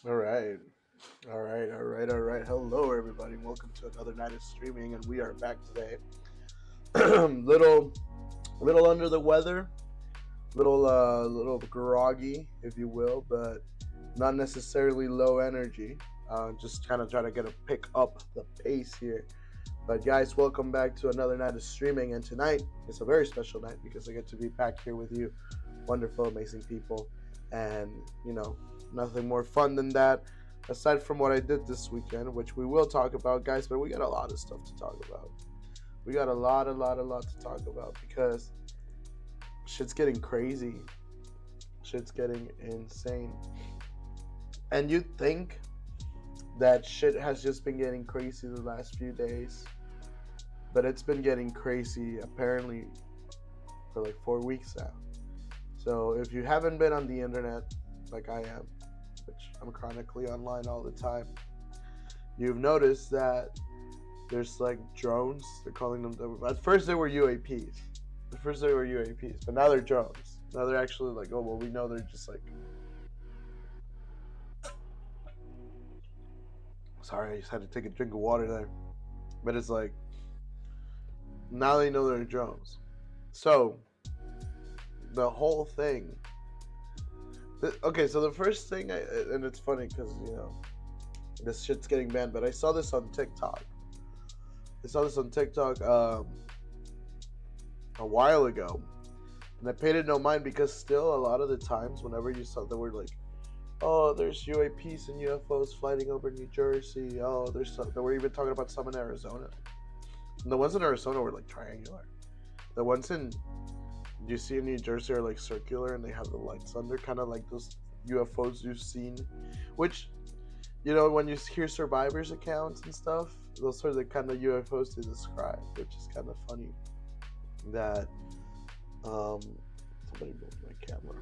All right. All right. Hello, everybody. Welcome to another night of streaming, and we are back today. little, little under the weather, little groggy, if you will, but not necessarily low energy. Just kind of trying to pick up the pace here. But guys, welcome back to another night of streaming, and tonight is a very special night because I get to be back here with you, wonderful, amazing people, and nothing more fun than that. Aside from what I did this weekend, which we will talk about, guys, but we got a lot of stuff to talk about. We got a lot to talk about because shit's getting crazy. Shit's getting insane. And you think that shit has just been getting crazy the last few days, but it's been getting crazy apparently for like 4 weeks now. So if you haven't been on the internet like I am, which I'm chronically online all the time, you've noticed that there's like drones. They're calling them. At first they were UAPs. But now they're drones. Now they're actually like, oh well, we know they're just like. Sorry, I just had to take a drink of water there. But it's like now they know they're drones. So the whole thing. Okay, so the first thing, and it's funny because this shit's getting banned, but I saw this on TikTok. A while ago, and I paid it no mind because still a lot of the times, whenever you saw the word like, oh, there's UAPs and UFOs flying over New Jersey. Oh, they were even talking about some in Arizona. And the ones in Arizona were like triangular. The ones in you see in New Jersey are like circular and they have the lights under, kind of like those UFOs you've seen. Which, when you hear survivors' accounts and stuff, those are the kind of UFOs they describe, which is kind of funny. That somebody moved my camera.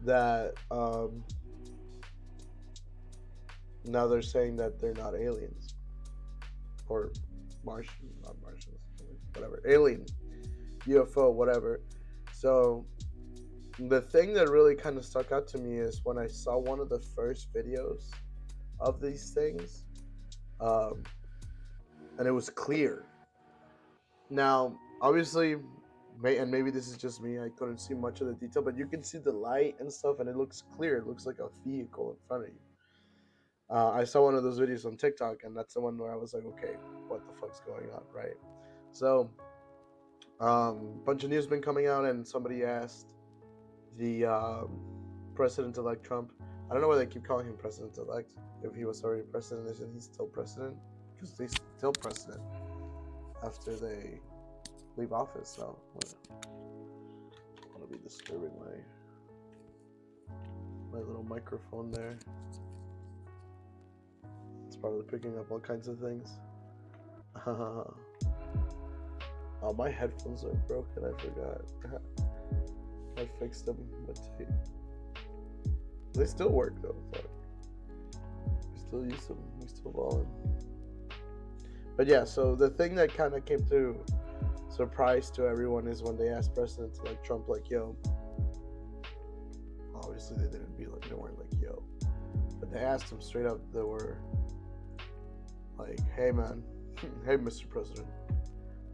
That now they're saying that they're not aliens or Martian, not Martians, whatever, alien, UFO, whatever. So the thing that really kind of stuck out to me is when I saw one of the first videos of these things, um, and it was clear. Now, obviously, and maybe this is just me, I couldn't see much of the detail, but you can see the light and stuff, and it looks clear. It looks like a vehicle in front of you. I saw one of those videos on TikTok, and that's the one where I was like, okay, what the fuck's going on, right? So, bunch of news been coming out, and somebody asked the President-elect Trump. I don't know why they keep calling him President-elect. If he was already president, isn't he still president? Because they still president after they leave office. So I don't want to be disturbing my little microphone there. It's probably picking up all kinds of things. Oh, my headphones are broken. I forgot. I fixed them with tape. They still work though. Fuck. We still use them. We still ballin'. But yeah, so the thing that kind of came to surprise to everyone is when they asked President like Trump, like, yo. Obviously, they weren't like, yo, but they asked him straight up. They were like, hey man, hey Mr. President,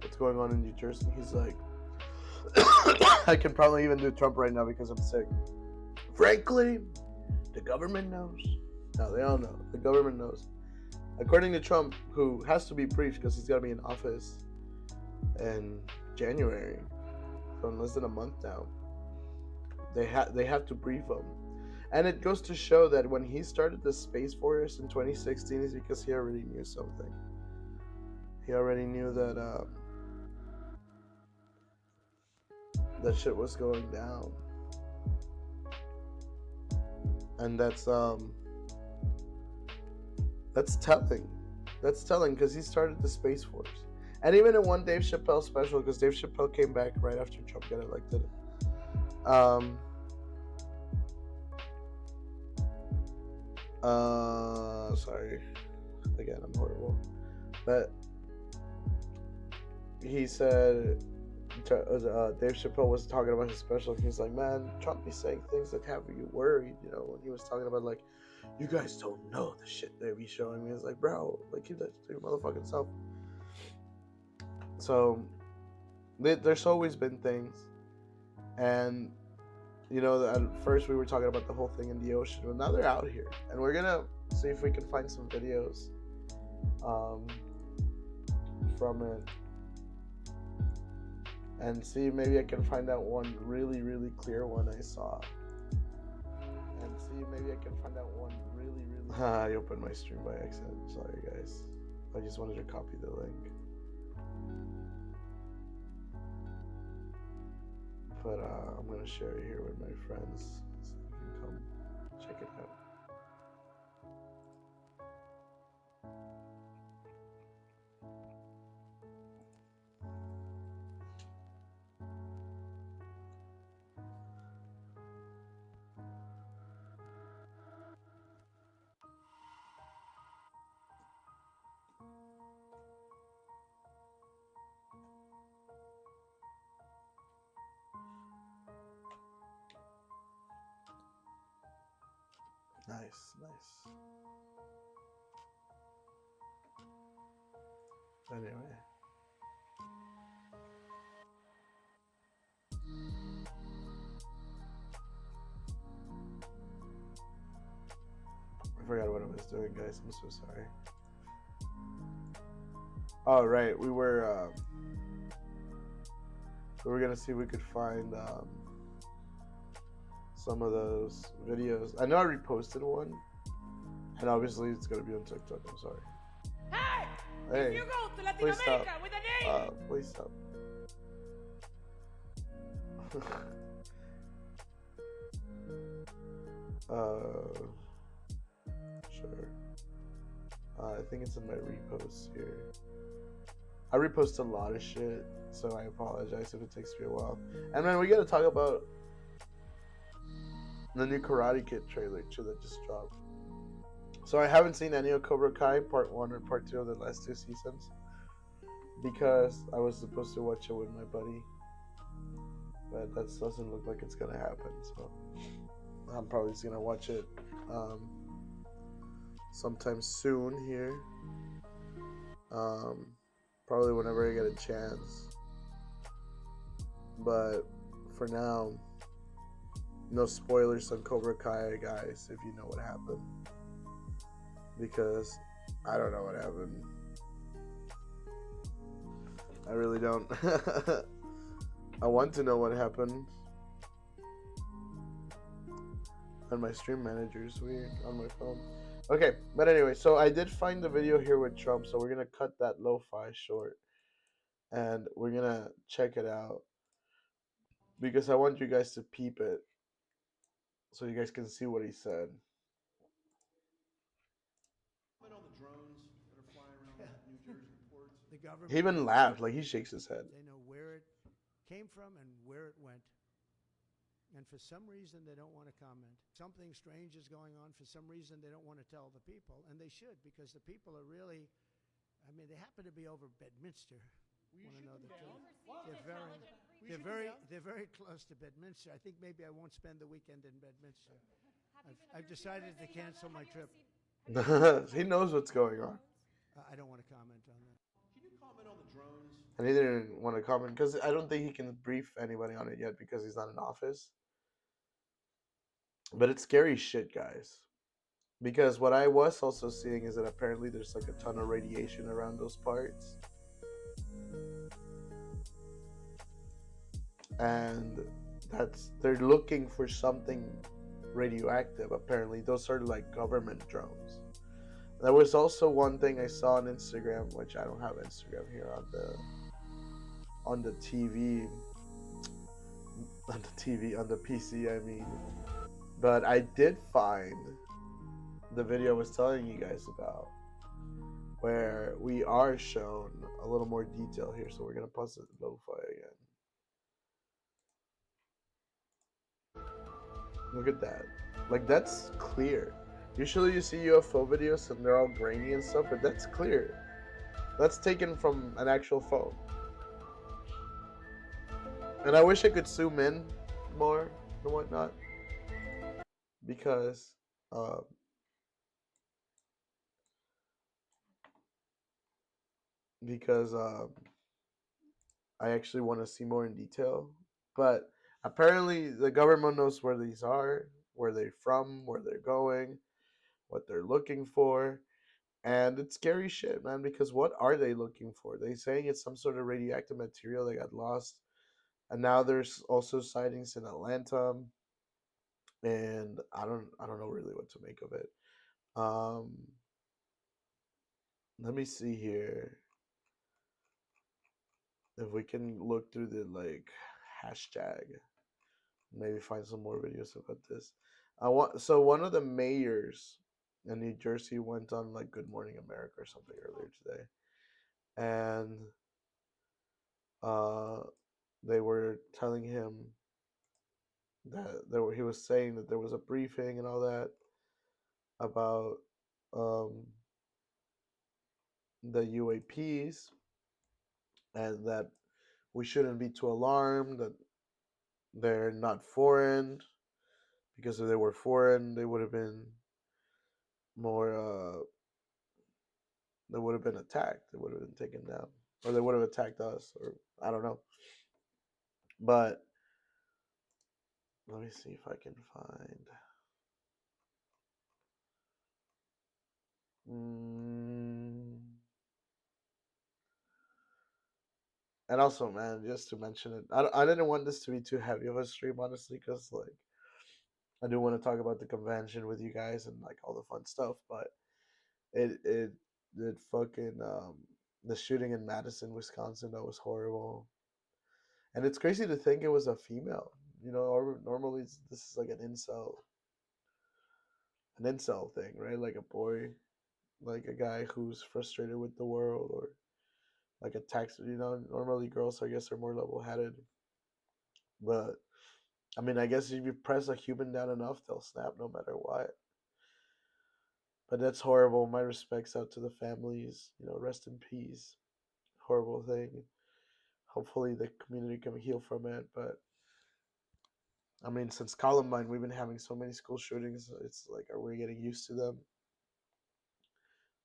what's going on in New Jersey? He's like, I can probably even do Trump right now because I'm sick. Frankly, the government knows. No, they all know. The government knows. According to Trump, who has to be briefed because he's got to be in office in January, so in less than a month now, they have to brief him. And it goes to show that when he started the Space Force in 2016 is because he already knew something. He already knew that that shit was going down. And that's telling. That's telling because he started the Space Force. And even in one Dave Chappelle special, because Dave Chappelle came back right after Trump got elected. Sorry. Again, I'm horrible. But he said Dave Chappelle was talking about his special. He's like, man, Trump be saying things that have you worried. You know, when he was talking about like, you guys don't know the shit they be showing me. It's like, bro, like keep that to your motherfucking self. So there's always been things, and you know, at first we were talking about the whole thing in the ocean, but now they're out here, and we're gonna see if we can find some videos from it, and see maybe I can find out one really, really clear one I saw, and see maybe I can find out one really, really. I opened my stream by accident. Sorry, guys. I just wanted to copy the link. But I'm gonna share it here with my friends so you can come check it out. Nice, nice. Anyway. I forgot what I was doing, guys. I'm so sorry. Oh, right. We were gonna see if we could find some of those videos. I know I reposted one, and obviously it's gonna be on TikTok. I'm sorry. Hey, if you go to Latin America with a name, please stop. Sure. I think it's in my reposts here. I repost a lot of shit, so I apologize if it takes me a while. And then we gotta talk about the new Karate Kid trailer too that just dropped. So I haven't seen any of Cobra Kai Part 1 or Part 2 of the last 2 seasons because I was supposed to watch it with my buddy, but that doesn't look like it's gonna happen. So I'm probably just gonna watch it sometime soon here. Probably whenever I get a chance. But for now, no spoilers on Cobra Kai, guys, if you know what happened. Because I don't know what happened. I really don't. I want to know what happened. And my stream manager is weird on my phone. Okay, but anyway, so I did find the video here with Trump, so we're gonna cut that lo-fi short and we're gonna check it out because I want you guys to peep it so you guys can see what he said. On the drones that are flying around New Jersey ports. The government, He even laughed, like he shakes his head. They know where it came from and where it went. And for some reason, they don't want to comment. Something strange is going on. For some reason, they don't want to tell the people. And they should, because the people are really, I mean, they happen to be over Bedminster. Will you shoot them down? They're very close to Bedminster. I think maybe I won't spend the weekend in Bedminster. I've decided to cancel my trip. He knows what's going on. I don't want to comment on that. Can you comment on the drones? And he didn't want to comment because I don't think he can brief anybody on it yet because he's not in office. But it's scary shit, guys. Because what I was also seeing is that apparently there's like a ton of radiation around those parts. And they're looking for something radioactive. Apparently those are like government drones. There was also one thing I saw on Instagram, which I don't have Instagram here on the TV, on the PC, I mean. But I did find the video I was telling you guys about, where we are shown a little more detail here. So we're gonna pause the lo-fi again. Look at that. Like, that's clear. Usually you see UFO videos and they're all grainy and stuff, but that's clear. That's taken from an actual phone. And I wish I could zoom in more and whatnot because uh, because I actually want to see more in detail. But apparently, the government knows where these are, where they're from, where they're going, what they're looking for. And it's scary shit, man, because what are they looking for? They saying it's some sort of radioactive material that got lost. And now there's also sightings in Atlanta, and I don't know really what to make of it. Um Let me see here if we can look through the like hashtag, maybe find some more videos about this. I want so one of the mayors in New Jersey went on like Good Morning America or something earlier today, and uh, they were telling him that he was saying that there was a briefing and all that about um, the UAPs, and that we shouldn't be too alarmed that they're not foreign, because if they were foreign, they would have been more. They would have been attacked. They would have been taken down, or they would have attacked us, or I don't know. But let me see if I can find. Mm. And also, man, just to mention it, I didn't want this to be too heavy of a stream, honestly, because like I do want to talk about the convention with you guys and like all the fun stuff, but it fucking the shooting in Madison, Wisconsin, that was horrible. And it's crazy to think it was a female. You know, or normally this is like an incel thing, right? Like a boy, like a guy who's frustrated with the world, or like attacks. You know, normally girls, I guess, are more level-headed. But I mean, I guess if you press a human down enough, they'll snap no matter what. But that's horrible. My respects out to the families. You know, rest in peace. Horrible thing. Hopefully the community can heal from it. But I mean, since Columbine, we've been having so many school shootings. It's like, are we getting used to them?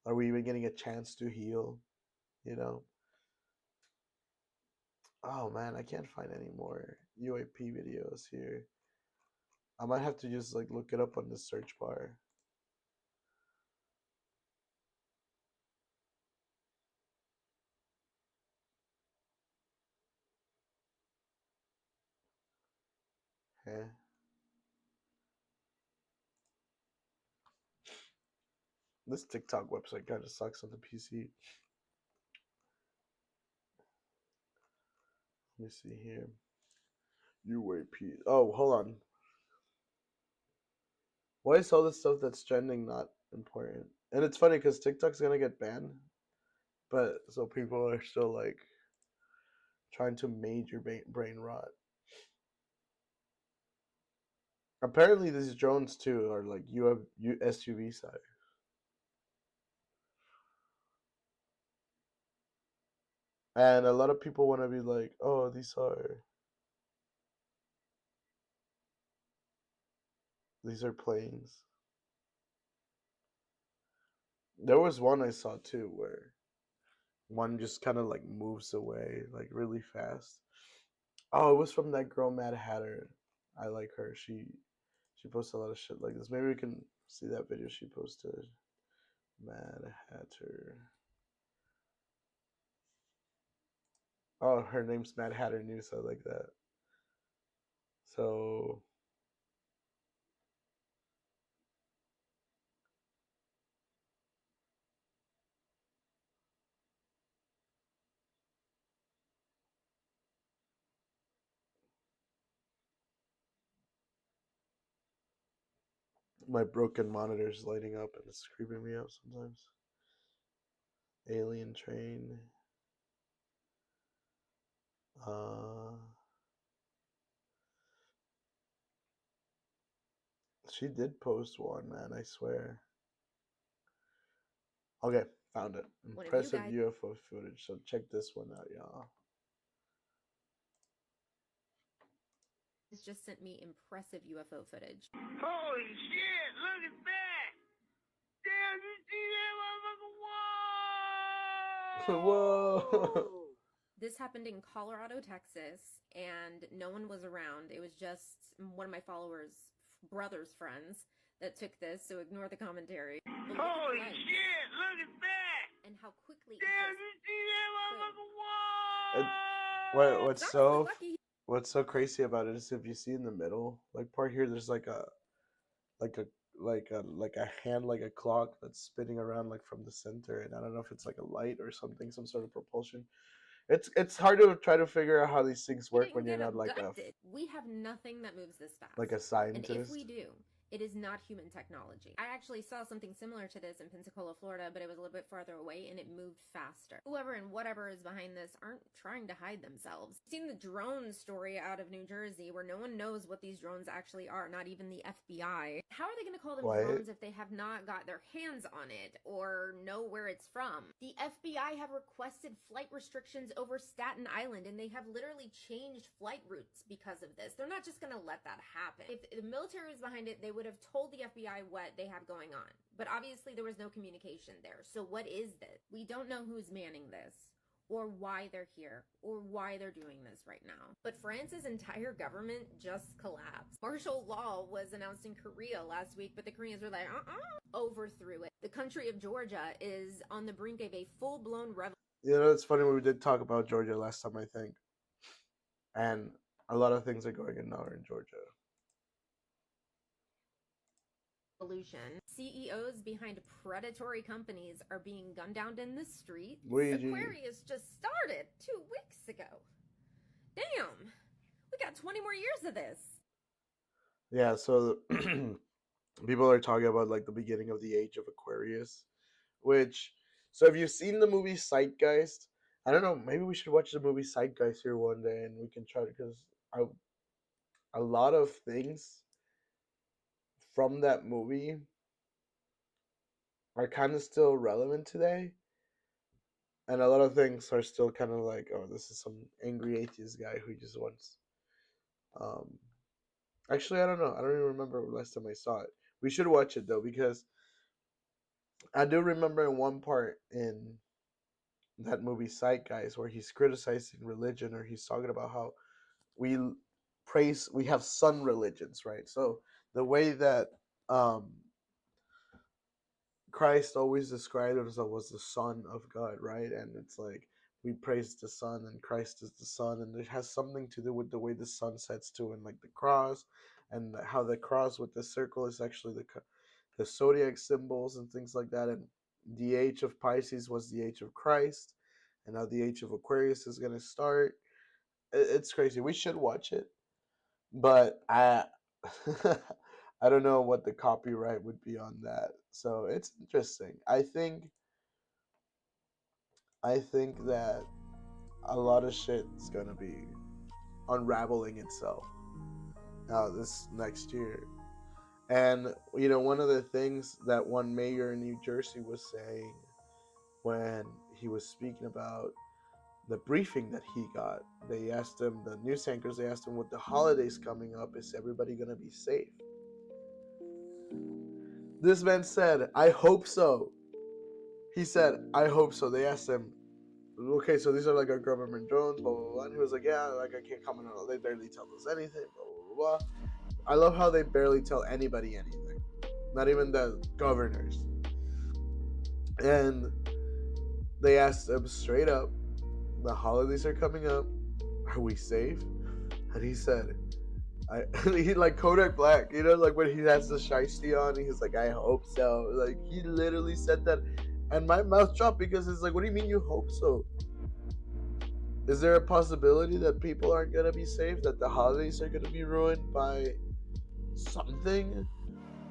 Are we even getting a chance to heal? You know? Oh man, I can't find any more UAP videos here. I might have to just like look it up on the search bar. Eh. This TikTok website kind of sucks on the PC. Let me see here. UAP. Oh, hold on. Why is all this stuff that's trending not important? And it's funny because TikTok's gonna get banned, but so people are still like trying to major brain rot. Apparently, these drones too are like SUV size, and a lot of people want to be like, "Oh, these are planes." There was one I saw too where one just kind of like moves away like really fast. Oh, it was from that girl Mad Hatter. I like her. She posts a lot of shit like this. Maybe we can see that video she posted. Mad Hatter. Oh, her name's Mad Hatter News. I like that. So my broken monitor is lighting up and it's creeping me out sometimes. Alien Train. Uh, she did post one, man. I swear. Okay, found it. Impressive UFO footage. So check this one out, y'all. just sent me impressive UFO footage. Holy shit, look at that! Damn, you see that motherfucker? Whoa. This happened in Colorado, Texas, and no one was around. It was just one of my followers' brother's friends that took this, so ignore the commentary. But look at the Holy light shit, look at that! and how quickly it Damn, just you see that motherfucker? What's It's so honestly lucky. what's so crazy about it is if you see in the middle, like part here, there's like a like a like a hand, like a clock that's spinning around like from the center, and I don't know if it's like a light or something, some sort of propulsion. It's hard to try to figure out how these things work when Didn't you're get not like abducted. We have nothing that moves this fast. like a And if we scientist. do, it is not human technology. I actually saw something similar to this in Pensacola, Florida, but it was a little bit farther away and it moved faster. Whoever and whatever is behind this aren't trying to hide themselves. I've seen the drone story out of New Jersey where no one knows what these drones actually are, not even the FBI. How are they going to call them What? drones if they have not got their hands on it or know where it's from? The FBI have requested flight restrictions over Staten Island and they have literally changed flight routes because of this. They're not just going to let that happen. If the military was behind it, they would have told the FBI what they have going on. But obviously there was no communication there. So what is this? We don't know who's manning this, or why they're here, or why they're doing this right now. But France's entire government just collapsed. Martial law was announced in Korea last week, but the Koreans were like, overthrew it. The country of Georgia is on the brink of a full-blown revolution. You know, it's funny, we did talk about Georgia last time, I think, and a lot of things are going on now in Georgia. CEOs behind predatory companies are being gunned down in the street. Luigi. Aquarius just started 2 weeks ago. Damn, we got 20 more years of this. Yeah, so people are talking about like the beginning of the age of Aquarius, which, so if you've seen the movie Zeitgeist, I don't know, maybe we should watch the movie Zeitgeist here one day and we can try to, because a lot of things from that movie are kind of still relevant today, and a lot of things are still kind of like, oh, this is some angry atheist guy who just wants um actually, I don't know, I don't even remember last time I saw it. We should watch it though, because I do remember in one part in that movie Zeitgeist where he's criticizing religion, or he's talking about how we we have sun religions, right? So the way that um Christ always described himself as the Son of God, right? And it's like we praise the Son, and Christ is the Son, and it has something to do with the way the sun sets too, and like the cross, and how the cross with the circle is actually the zodiac symbols and things like that. And the age of Pisces was the age of Christ, and now the age of Aquarius is gonna start. It's crazy. We should watch it, but I I don't know what the copyright would be on that. So it's interesting. I think that a lot of shit's gonna be unraveling itself now this next year. And you know, one of the things that one mayor in New Jersey was saying when he was speaking about the briefing that he got, they asked him, the news anchors, they asked him, with the holidays coming up, is everybody gonna be safe? This man said, I hope so. He said, I hope so. They asked him, okay, so these are like our government drones, blah, blah, blah. And he was like, yeah, like I can't comment on it. They barely tell us anything, blah, blah, blah, blah. I love how they barely tell anybody anything. Not even the governors. And they asked him straight up, the holidays are coming up. Are we safe? And he said, he like Kodak Black, you know, like when he has the shiesty on, he's like, I hope so. Like he literally said that, and my mouth dropped, because it's like, what do you mean you hope so? Is there a possibility that people aren't gonna be safe, that the holidays are gonna be ruined by something?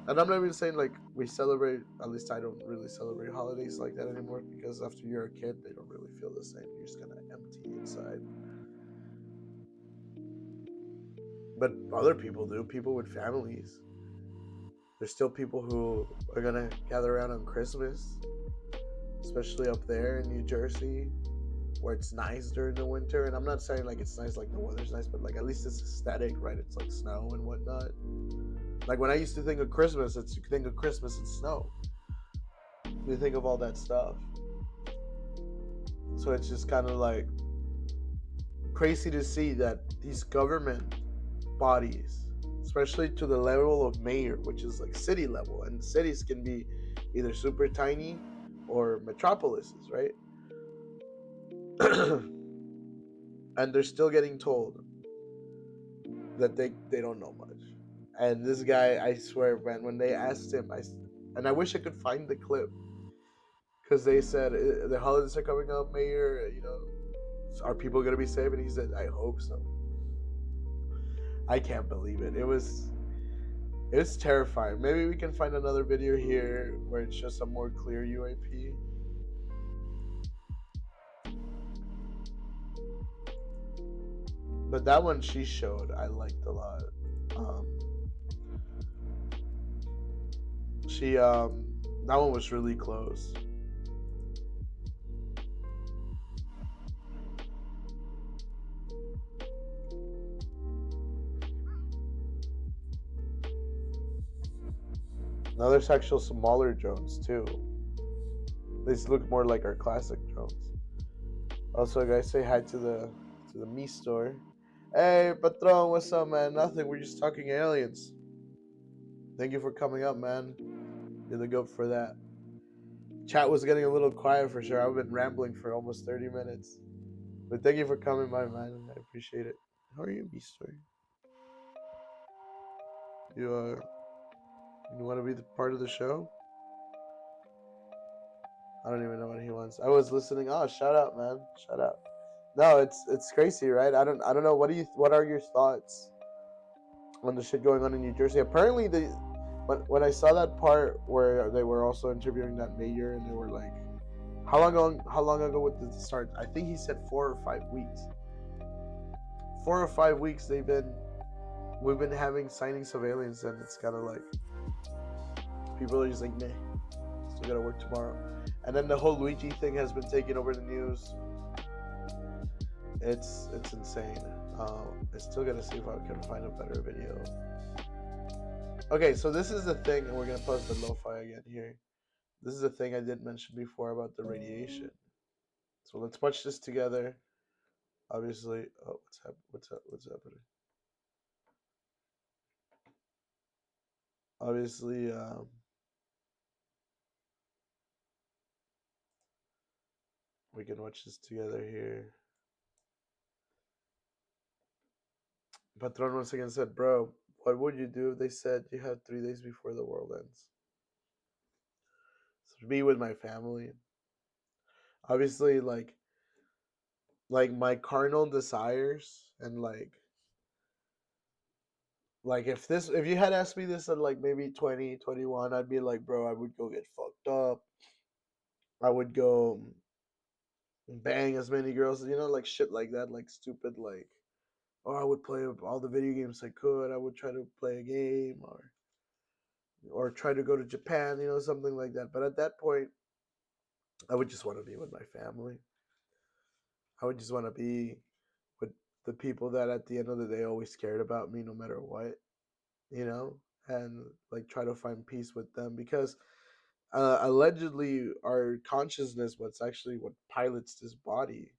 And I'm not even saying like we celebrate, at least I don't really celebrate holidays like that anymore, because after you're a kid, they don't really feel the same. You're just kind of empty inside. But other people do, people with families. There's still people who are gonna gather around on Christmas, especially up there in New Jersey. where it's nice during the winter. And I'm not saying like it's nice, like the weather's nice, but like at least it's aesthetic, right? It's like snow and whatnot. Like when I used to think of Christmas, it's you think of Christmas and snow. You think of all that stuff. So it's just kind of like crazy to see that these government bodies, especially to the level of mayor, which is like city level, and cities can be either super tiny or metropolises, right? And they're still getting told that they don't know much. And this guy, I swear, man, when they asked him, and I wish I could find the clip because they said the holidays are coming up, mayor. Are people gonna be safe? And he said, I hope so. I can't believe it. It's terrifying. Maybe we can find another video here where it's just a more clear UAP. But that one she showed, I liked a lot. That one was really close. Now there's actual smaller drones too. These look more like our classic drones. Also, guys, say hi to the me store. Hey, patron, what's up, man? Nothing. We're just talking aliens. Thank you for coming up, man. You're the goat for that. Chat was getting a little quiet for sure. I've been rambling for almost 30 minutes. But thank you for coming by, man. I appreciate it. How are you, me store? You want to be the part of the show? I don't even know what he wants. I was listening. Oh, shout out, man. Shout out. No, it's crazy, right? I don't know. What are your thoughts on the shit going on in New Jersey? Apparently, when I saw that part where they were also interviewing that mayor and they were like, how long ago would this start? I think he said 4 or 5 weeks. 4 or 5 weeks we've been having sightings of aliens, and it's kind of like people are just like, meh, still gotta work tomorrow. And then the whole Luigi thing has been taking over the news. It's insane. I still gotta see if I can find a better video. Okay, so this is the thing, and we're gonna pause the lo-fi again here. This is the thing I did mention before about the radiation. So let's watch this together. Obviously, oh, what's happening? Obviously, we can watch this together here. Patron once again said, bro, what would you do if they said you had 3 days before the world ends? So be with my family. Obviously, like my carnal desires and like if you had asked me this at like maybe 20, 21, I'd be like, bro, I would go get fucked up. I would go bang as many girls, like shit like that, like stupid, like, or I would play all the video games I could. I would try to play a game or try to go to Japan, something like that. But at that point, I would just want to be with my family. I would just want to be with the people that at the end of the day always cared about me no matter what, you know, and like try to find peace with them because allegedly our consciousness, what's actually what pilots this body,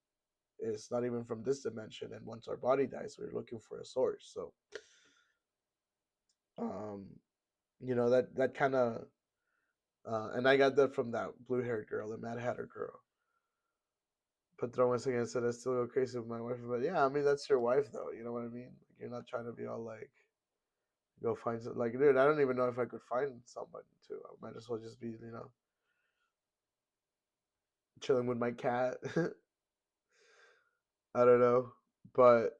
is not even from this dimension. And once our body dies, we're looking for a source. So, um, that kind of, and I got that from that blue haired girl, the Mad Hatter girl. Patron once again said I still go crazy with my wife, but yeah, I mean that's your wife though. You know what I mean? Like, you're not trying to be all like go find some, like, dude. I don't even know if I could find someone to. I might as well just be chilling with my cat. I don't know, but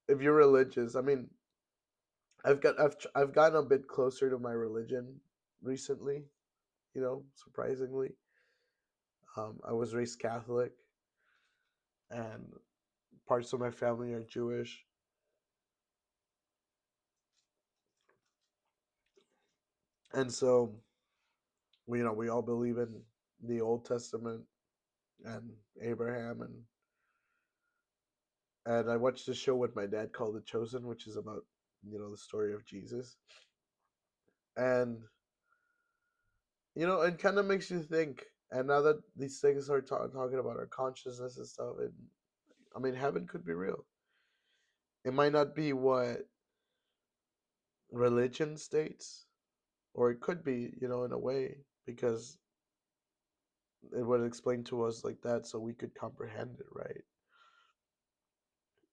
if you're religious, I mean, I've gotten a bit closer to my religion recently. Surprisingly, I was raised Catholic, and parts of my family are Jewish. And so we all believe in the Old Testament, and Abraham, and I watched this show with my dad called The Chosen, which is about the story of Jesus, and it kind of makes you think. And now that these things are talking about our consciousness and stuff, and I mean, heaven could be real. It might not be what religion states, or it could be, in a way, because it would explain to us like that so we could comprehend it, right?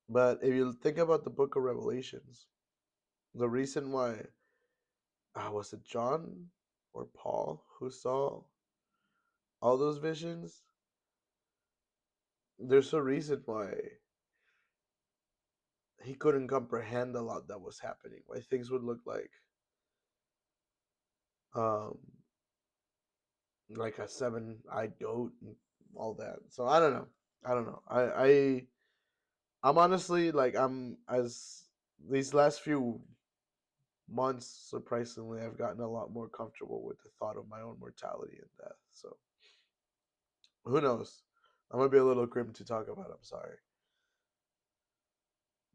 But if you think about the book of Revelations, the reason why, was it John or Paul who saw all those visions? There's a reason why he couldn't comprehend a lot that was happening, why things would look um like a seven-eyed goat and all that. So I don't know. I'm honestly like I'm as these last few months, surprisingly, I've gotten a lot more comfortable with the thought of my own mortality and death. So who knows? I'm gonna be a little grim to talk about. I'm sorry,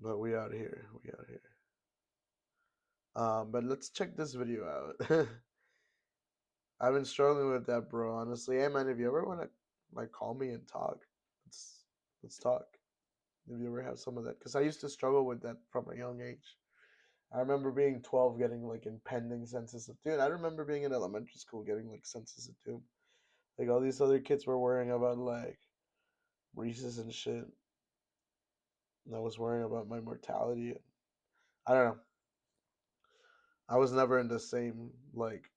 but we out here. We out here. But let's check this video out. I've been struggling with that, bro. Honestly, hey man, if you ever wanna like call me and talk, let's let's talk. If you ever have some of that, because I used to struggle with that from a young age. I remember being 12, getting like impending senses of doom. I remember being in elementary school getting like senses of doom. Like all these other kids were worrying about like Reese's and shit. And I was worrying about my mortality. And I don't know. I was never in the same like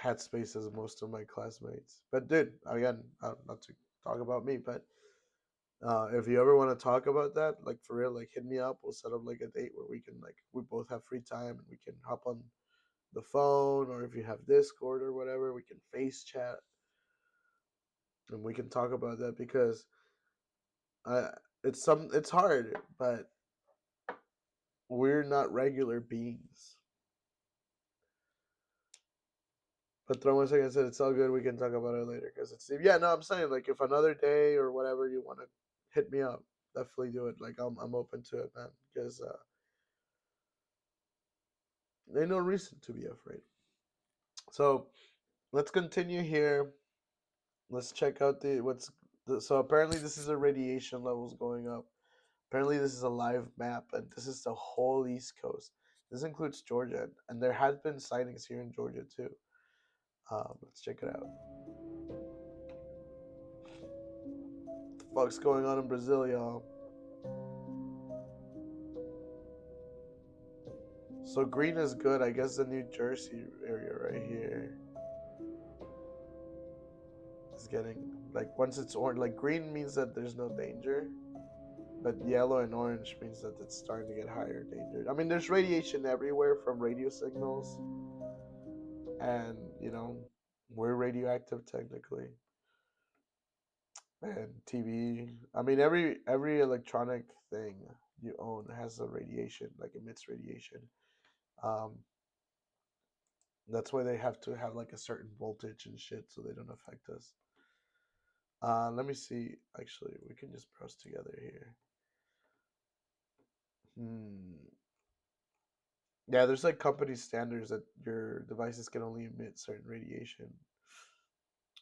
headspace as most of my classmates. But dude, again, not to talk about me, but if you ever want to talk about that, like for real, like hit me up. We'll set up like a date where we both have free time and we can hop on the phone, or if you have Discord or whatever, we can face chat and we can talk about that, because uh, it's hard, but we're not regular beings. But throw one second, I said it's all good. We can talk about it later because it's yeah. No, I'm saying like if another day or whatever you want to hit me up, definitely do it. Like I'm open to it, man. Because there's no reason to be afraid. So let's continue here. Let's check out so apparently this is the radiation levels going up. Apparently this is a live map, and this is the whole East Coast. This includes Georgia, and there has been sightings here in Georgia too. Let's check it out. What the fuck's going on in Brazil, y'all? So green is good. I guess the New Jersey area right here is getting like once it's orange. Like green means that there's no danger, but yellow and orange means that it's starting to get higher danger. I mean, there's radiation everywhere from radio signals, and we're radioactive technically. And TV. I mean, every electronic thing you own has a radiation, like emits radiation. Um, that's why they have to have like a certain voltage and shit so they don't affect us. Let me see. Actually, we can just browse together here. Yeah, there's like company standards that your devices can only emit certain radiation.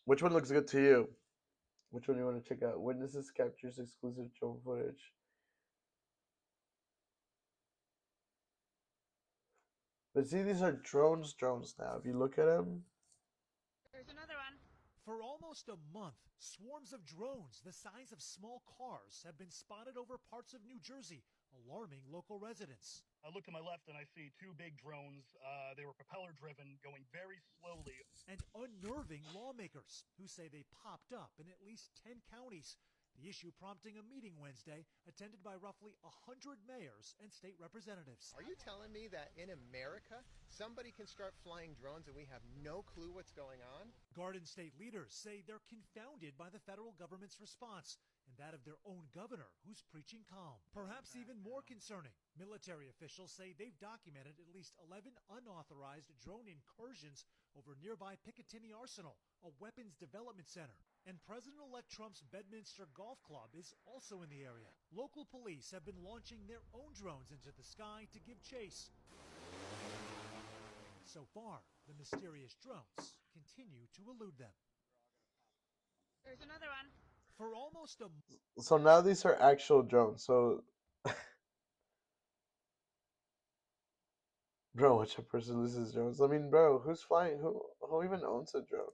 Which one looks good to you? Which one do you want to check out? Witnesses captures exclusive drone footage. But see, these are drones now. If you look at them, There's another one. For almost a month, swarms of drones the size of small cars have been spotted over parts of New Jersey, alarming local residents. I look to my left and I see two big drones. They were propeller driven, going very slowly. And unnerving lawmakers who say they popped up in at least 10 counties. The issue prompting a meeting Wednesday attended by roughly 100 mayors and state representatives. Are you telling me that in America, somebody can start flying drones and we have no clue what's going on? Garden state leaders say they're confounded by the federal government's response and that of their own governor, who's preaching calm. Perhaps even more concerning, military officials say they've documented at least 11 unauthorized drone incursions over nearby Picatinny Arsenal, a weapons development center. And President-elect Trump's Bedminster Golf Club is also in the area. Local police have been launching their own drones into the sky to give chase. So far, the mysterious drones continue to elude them. There's another one. For almost a So now these are actual drones. So, bro, which a person loses drones? I mean, bro, who's flying? Who even owns a drone?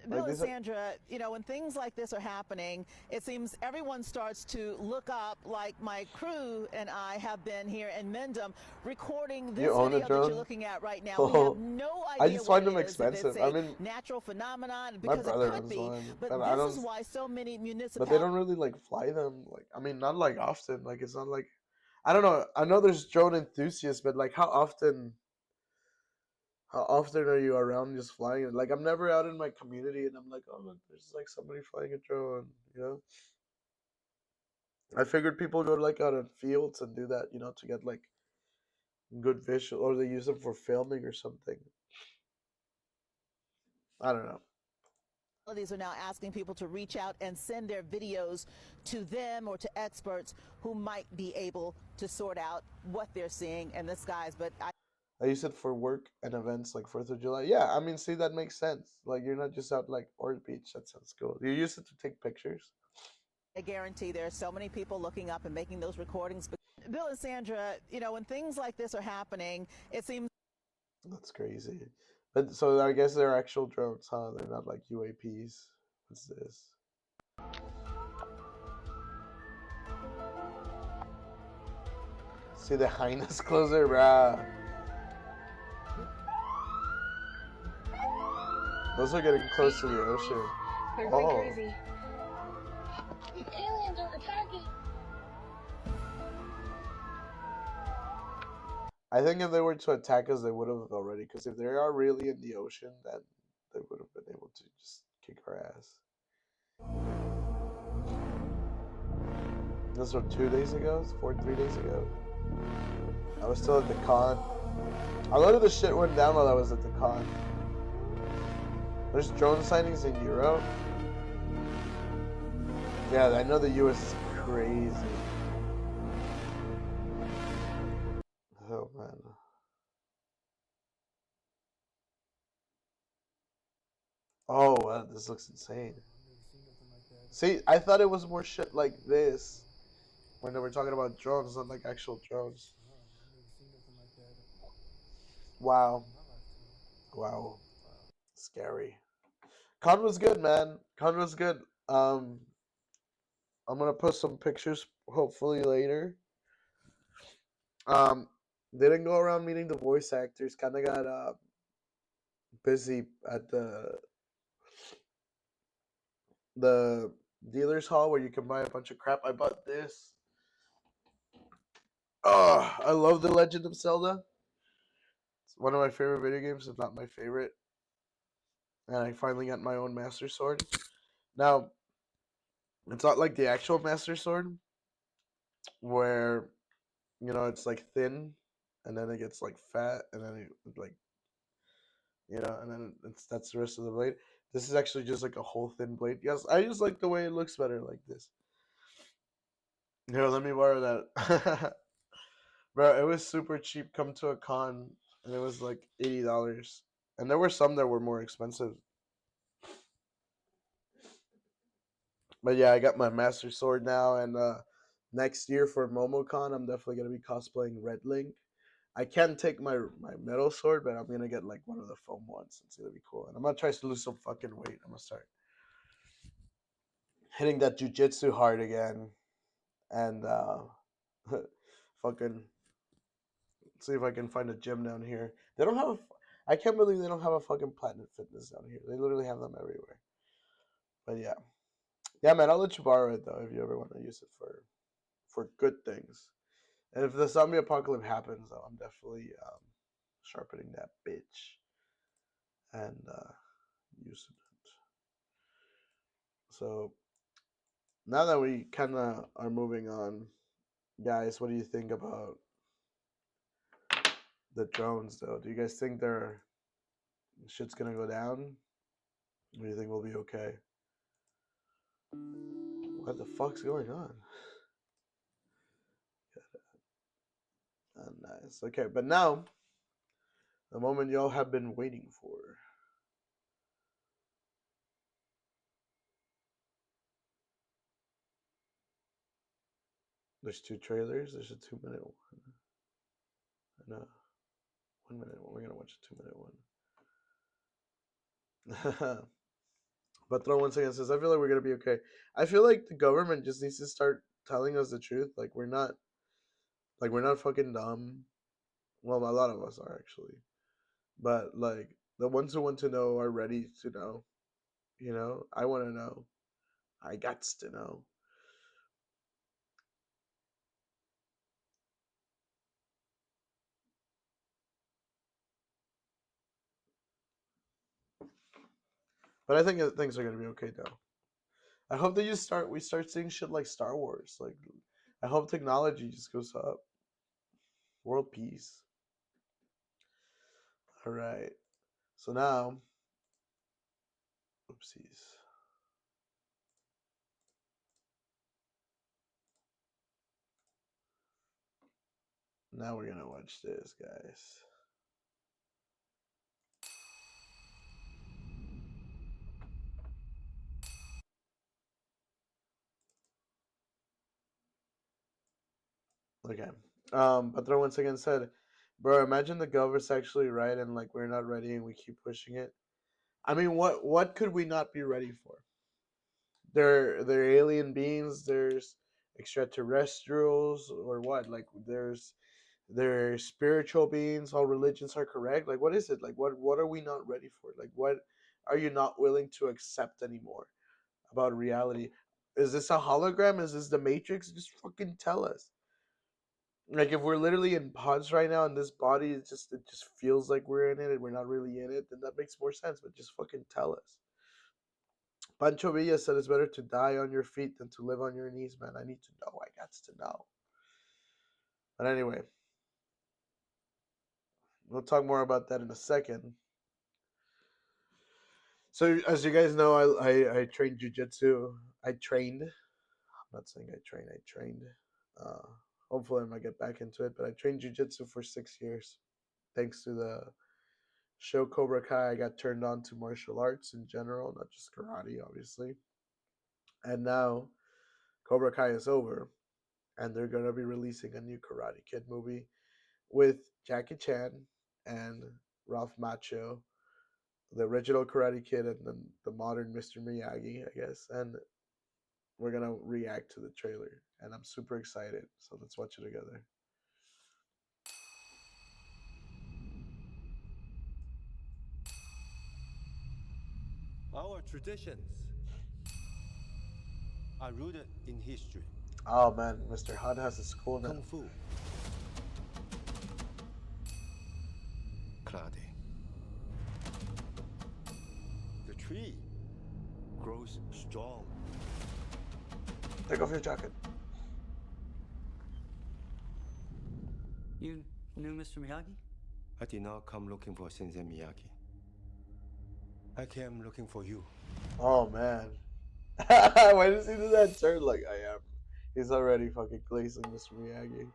Bill Like and these are, Sandra, you know, when things like this are happening, it seems everyone starts to look up, like my crew and I have been here in Mendham recording this you own a video that you're drone? looking at right now. We have Oh, no I idea just what find them it is, if it's expensive. I a mean, natural phenomenon, my because it brother could owns be, one, but and I this is don't. why so many But they municipalities don't really like fly them. Like, I mean, not like often. Like, it's not like, I don't know. I know there's drone enthusiasts, but like, how often? How often are you around just flying it? Like, I'm never out in my community, and I'm like, oh look, there's like somebody flying a drone. You know. I figured people go like out in fields and do that, to get like good visual, or they use them for filming or something. I don't know. are now asking people to reach out and send their videos to them or to experts who might be able to sort out what they're seeing in the skies. But I use it for work and events like 4th of July. Yeah, I mean, see, that makes sense. Like, you're not just out like Orange Beach. That sounds cool. You use it to take pictures. I guarantee there are so many people looking up and making those recordings. Bill and Sandra, you know, when things like this are happening, it seems That's crazy. But so I guess they're actual drones, huh? They're not like UAPs. What's this? See the highness closer, bruh. Those are getting close to the ocean. They're going Oh. crazy. Aliens are attacking. I think if they were to attack us, they would have already. Because if they are really in the ocean, then they would have been able to just kick our ass. This was 2 days ago? 3 days ago? I was still at the con. A lot of the shit went down while I was at the con. There's drone sightings in Europe. Yeah, I know the US is crazy. Oh, man. Oh, wow, this looks insane. See, I thought it was more shit like this when they were talking about drones, not like actual drones. Wow. Wow. Scary. Con was good, man. Con was good. I'm gonna post some pictures hopefully later. Didn't go around meeting the voice actors. Kind of got busy at the dealer's hall where you can buy a bunch of crap. I bought this. Oh, I love The Legend of Zelda. It's one of my favorite video games, if not my favorite. And I finally got my own Master Sword. Now, it's not like the actual Master Sword, where it's like thin, and then it gets like fat, and then it like and then that's the rest of the blade. This is actually just like a whole thin blade. Yes, I just like the way it looks better like this. Here, let me borrow that. Bro, it was super cheap. Come to a con, and it was like $80, and there were some that were more expensive. But yeah, I got my Master Sword now, and next year for MomoCon, I'm definitely gonna be cosplaying Red Link. I can take my metal sword, but I'm gonna get like one of the foam ones. It's gonna be cool, and I'm gonna try to lose some fucking weight. I'm gonna start hitting that jujitsu hard again, and fucking see if I can find a gym down here. They don't have I can't believe they don't have a fucking Planet Fitness down here. They literally have them everywhere. But yeah, man. I'll let you borrow it though if you ever want to use it for good things. And if the zombie apocalypse happens, though, I'm definitely sharpening that bitch and using it. So now that we kind of are moving on, guys, what do you think about the drones, though? Do you guys think shit's gonna go down? Or do you think we'll be okay? What the fuck's going on? Oh, nice. Okay, but now, the moment y'all have been waiting for. There's 2 trailers. There's a 2-minute one. And a 1-minute one. We're gonna watch a 2-minute one. But Throw once again says, I feel like we're gonna be okay. I feel like the government just needs to start telling us the truth. Like we're not fucking dumb. Well, a lot of us are actually. But like the ones who want to know are ready to know. You know? I wanna know. I gots to know. But I think things are gonna be okay now. I hope that we start seeing shit like Star Wars. Like I hope technology just goes up. World peace. Alright. So now oopsies. Now we're gonna watch this, guys. Okay. But Throw once again said, bro, imagine the government's actually right and like we're not ready and we keep pushing it. I mean, what could we not be ready for? There are alien beings, there's extraterrestrials, or what? Like there's spiritual beings, all religions are correct. Like what is it? Like what are we not ready for? Like what are you not willing to accept anymore about reality? Is this a hologram? Is this the Matrix? Just fucking tell us. Like if we're literally in pods right now and this body is it just feels like we're in it and we're not really in it, then that makes more sense. But just fucking tell us. Pancho Villa said it's better to die on your feet than to live on your knees, man. I need to know. I got to know. But anyway, we'll talk more about that in a second. So as you guys know, I trained jujitsu. I trained. I'm not saying I trained. I trained. Uh, hopefully I might get back into it. But I trained jujitsu for 6 years. Thanks to the show Cobra Kai, I got turned on to martial arts in general, not just karate, obviously. And now Cobra Kai is over, and they're gonna be releasing a new Karate Kid movie with Jackie Chan and Ralph Macchio, the original Karate Kid and then the modern Mr. Miyagi, I guess. And we're gonna react to the trailer, and I'm super excited. So let's watch it together. Our traditions are rooted in history. Oh man, Mr. Hunt has a school now. Kung Fu, karate. The tree grows strong. Take off your jacket. You knew Mr. Miyagi? I did not come looking for Sensei Miyagi. I came looking for you. Oh man. Why does he do that turn like I am? He's already fucking glazing Mr. Miyagi.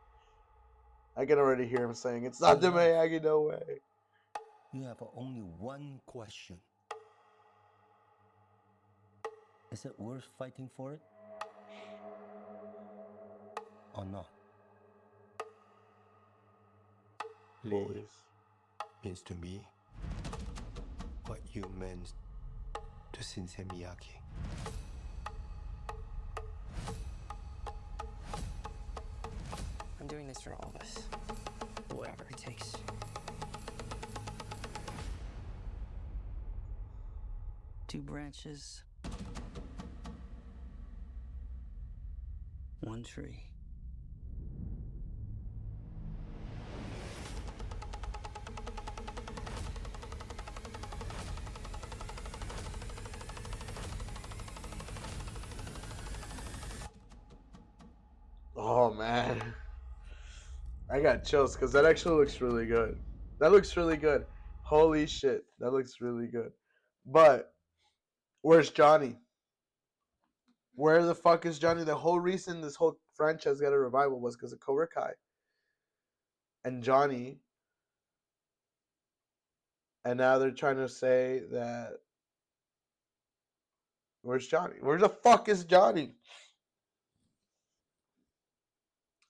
I can already hear him saying, it's not the Miyagi, no way. You have only one question. Is it worth fighting for it? Or not? Lee means to me what you meant to Sensei Miyagi. I'm doing this for all of us. Whatever it takes. Two branches. One tree. Oh man. I got chills because that actually looks really good. That looks really good. Holy shit. That looks really good. But where's Johnny? Where the fuck is Johnny? The whole reason this whole franchise got a revival was because of Cobra Kai and Johnny. And now they're trying to say that where's Johnny? Where the fuck is Johnny?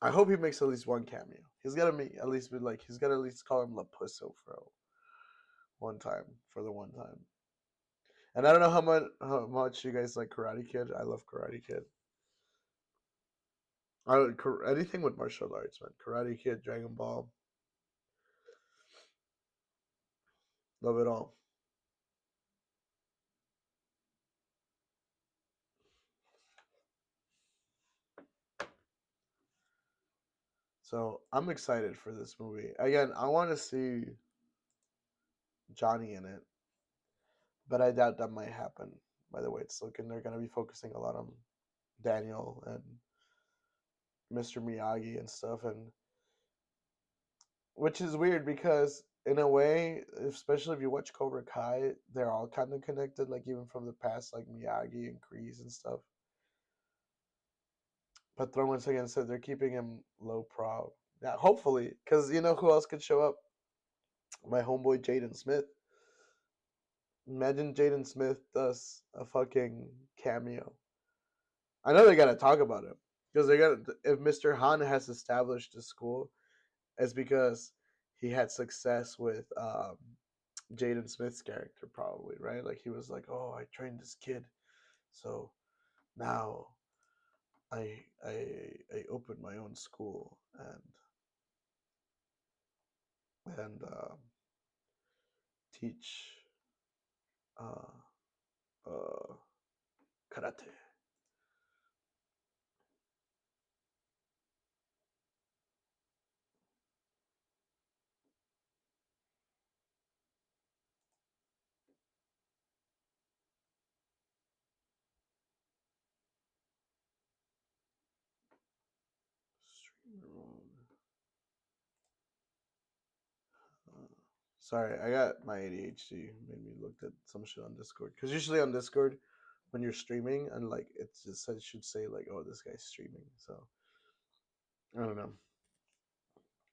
I hope he makes at least one cameo. He's gotta make at least be like he's gotta at least call him La Pusso for one time for the one time. And I don't know how much you guys like Karate Kid. I love Karate Kid. Anything with martial arts, man. Karate Kid, Dragon Ball. Love it all. So I'm excited for this movie. Again, I want to see Johnny in it, but I doubt that might happen. By the way, it's looking they're gonna be focusing a lot on Daniel and Mr. Miyagi and stuff, and which is weird because in a way, especially if you watch Cobra Kai, they're all kind of connected. Like even from the past, like Miyagi and Kreese and stuff. But Throw once again said they're keeping him low prow. Yeah, hopefully, because you know who else could show up? My homeboy Jaden Smith. Imagine Jaden Smith does a fucking cameo. I know they gotta talk about him because they got if Mr. Han has established the school, it's because he had success with Jaden Smith's character, probably right. Like he was like, "Oh, I trained this kid, so now I opened my own school and teach uh, karate." Sorry, I got my ADHD. Made me look at some shit on Discord. Because usually on Discord, when you're streaming, and like it just says, should say like, "Oh, this guy's streaming." So I don't know.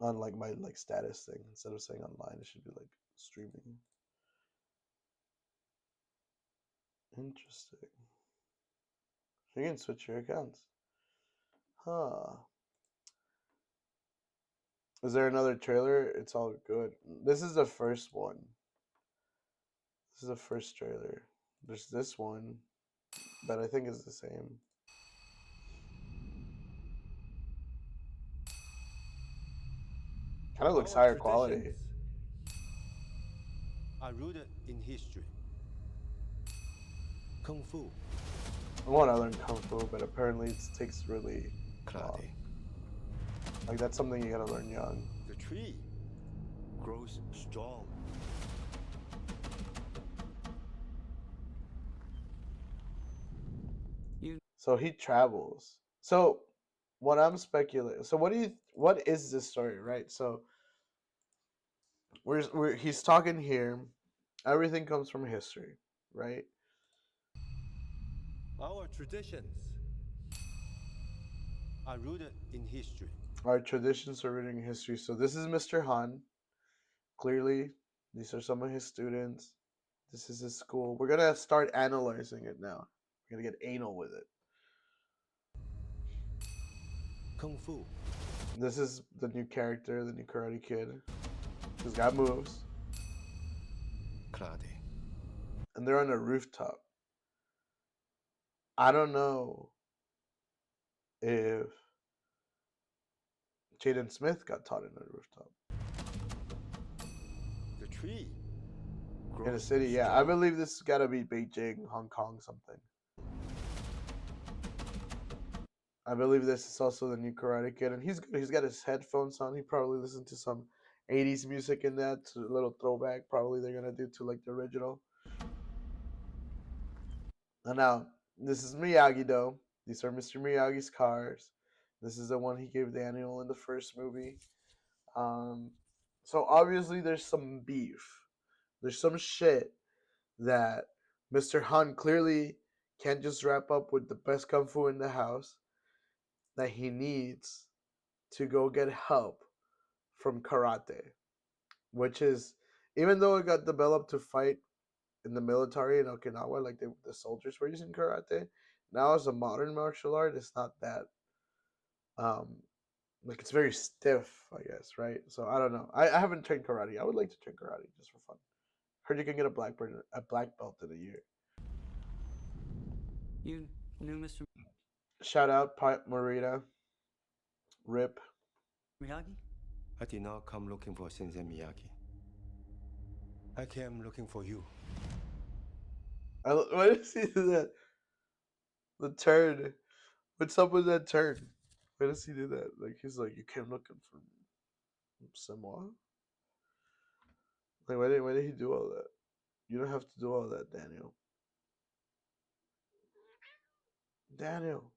On like my like status thing, instead of saying online, it should be like streaming. Interesting. You can switch your accounts. Huh. Is there another trailer? It's all good. This is the first one. This is the first trailer. There's this one, but I think it's the same. Kind of looks higher quality. Are rooted in history. Kung Fu. I want to learn Kung Fu, but apparently it takes really long. Like that's something you gotta learn young. The tree grows strong. So he travels. So what I'm speculating. So what is this story, right? So he's talking here. Everything comes from history, right? Our traditions are rooted in history. Our traditions are rooted in history. So this is Mr. Han. Clearly, these are some of his students. This is his school. We're gonna start analyzing it now. We're gonna get anal with it. Kung Fu. This is the new character, the new Karate Kid. He's got moves. Karate. And they're on a rooftop. I don't know if Jaden Smith got taught in a rooftop. The tree In a city, yeah. I believe this has got to be Beijing, Hong Kong, something. I believe this is also the new Karate Kid, and he's good. He's got his headphones on. He probably listened to some 80s music in that. A little throwback, probably they're gonna do to like the original. And now this is Miyagi, though. These are Mr. Miyagi's cars. This is the one he gave Daniel in the first movie. So obviously there's some beef. There's some shit that Mr. Han clearly can't just wrap up with the best kung fu in the house, that he needs to go get help from karate, which is, even though it got developed to fight in the military in Okinawa, like the soldiers were using karate, now as a modern martial art, it's not that um like it's very stiff, I guess, right? So I don't know. I haven't trained karate. I would like to train karate just for fun. Heard you can get a black belt in a year. You knew Mr. Shout out Pat Morita. Rip. Miyagi? I did not come looking for Sensei Miyagi. I came looking for you. Why does he do that? The turn. What's up with that turn? Why does he do that? Like he's like, you came looking for Samoa? Like why did he do all that? You don't have to do all that, Daniel. Daniel.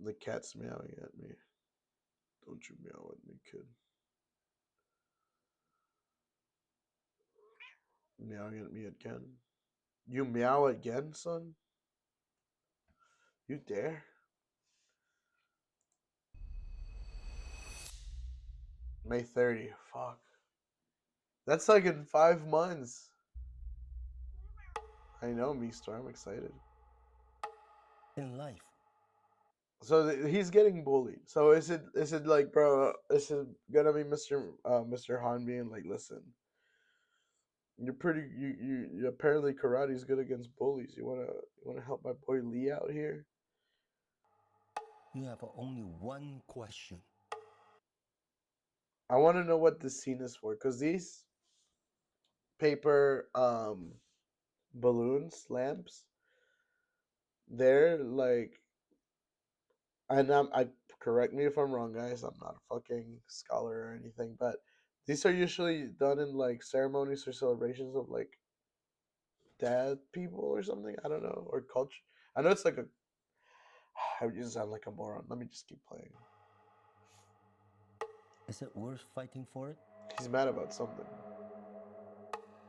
The cat's meowing at me. Don't you meow at me, kid. Meowing at me again. You meow again, son? You dare? May 30. Fuck. That's like in 5 months. I know, Meester. I'm excited. In life, So he's getting bullied. So is it like, bro? Is it gonna be Mr. Han being like, listen, you're pretty. You apparently karate's good against bullies. You wanna help my boy Lee out here? you have only one question. I want to know what this scene is for, cause these paper balloons lamps, they're like, and I correct me if I'm wrong, guys. I'm not a fucking scholar or anything, but these are usually done in like ceremonies or celebrations of like dead people or something. I don't know, or culture. I know it's like a. I just sound like a moron. Let me just keep playing. Is it worth fighting for it He's mad about something.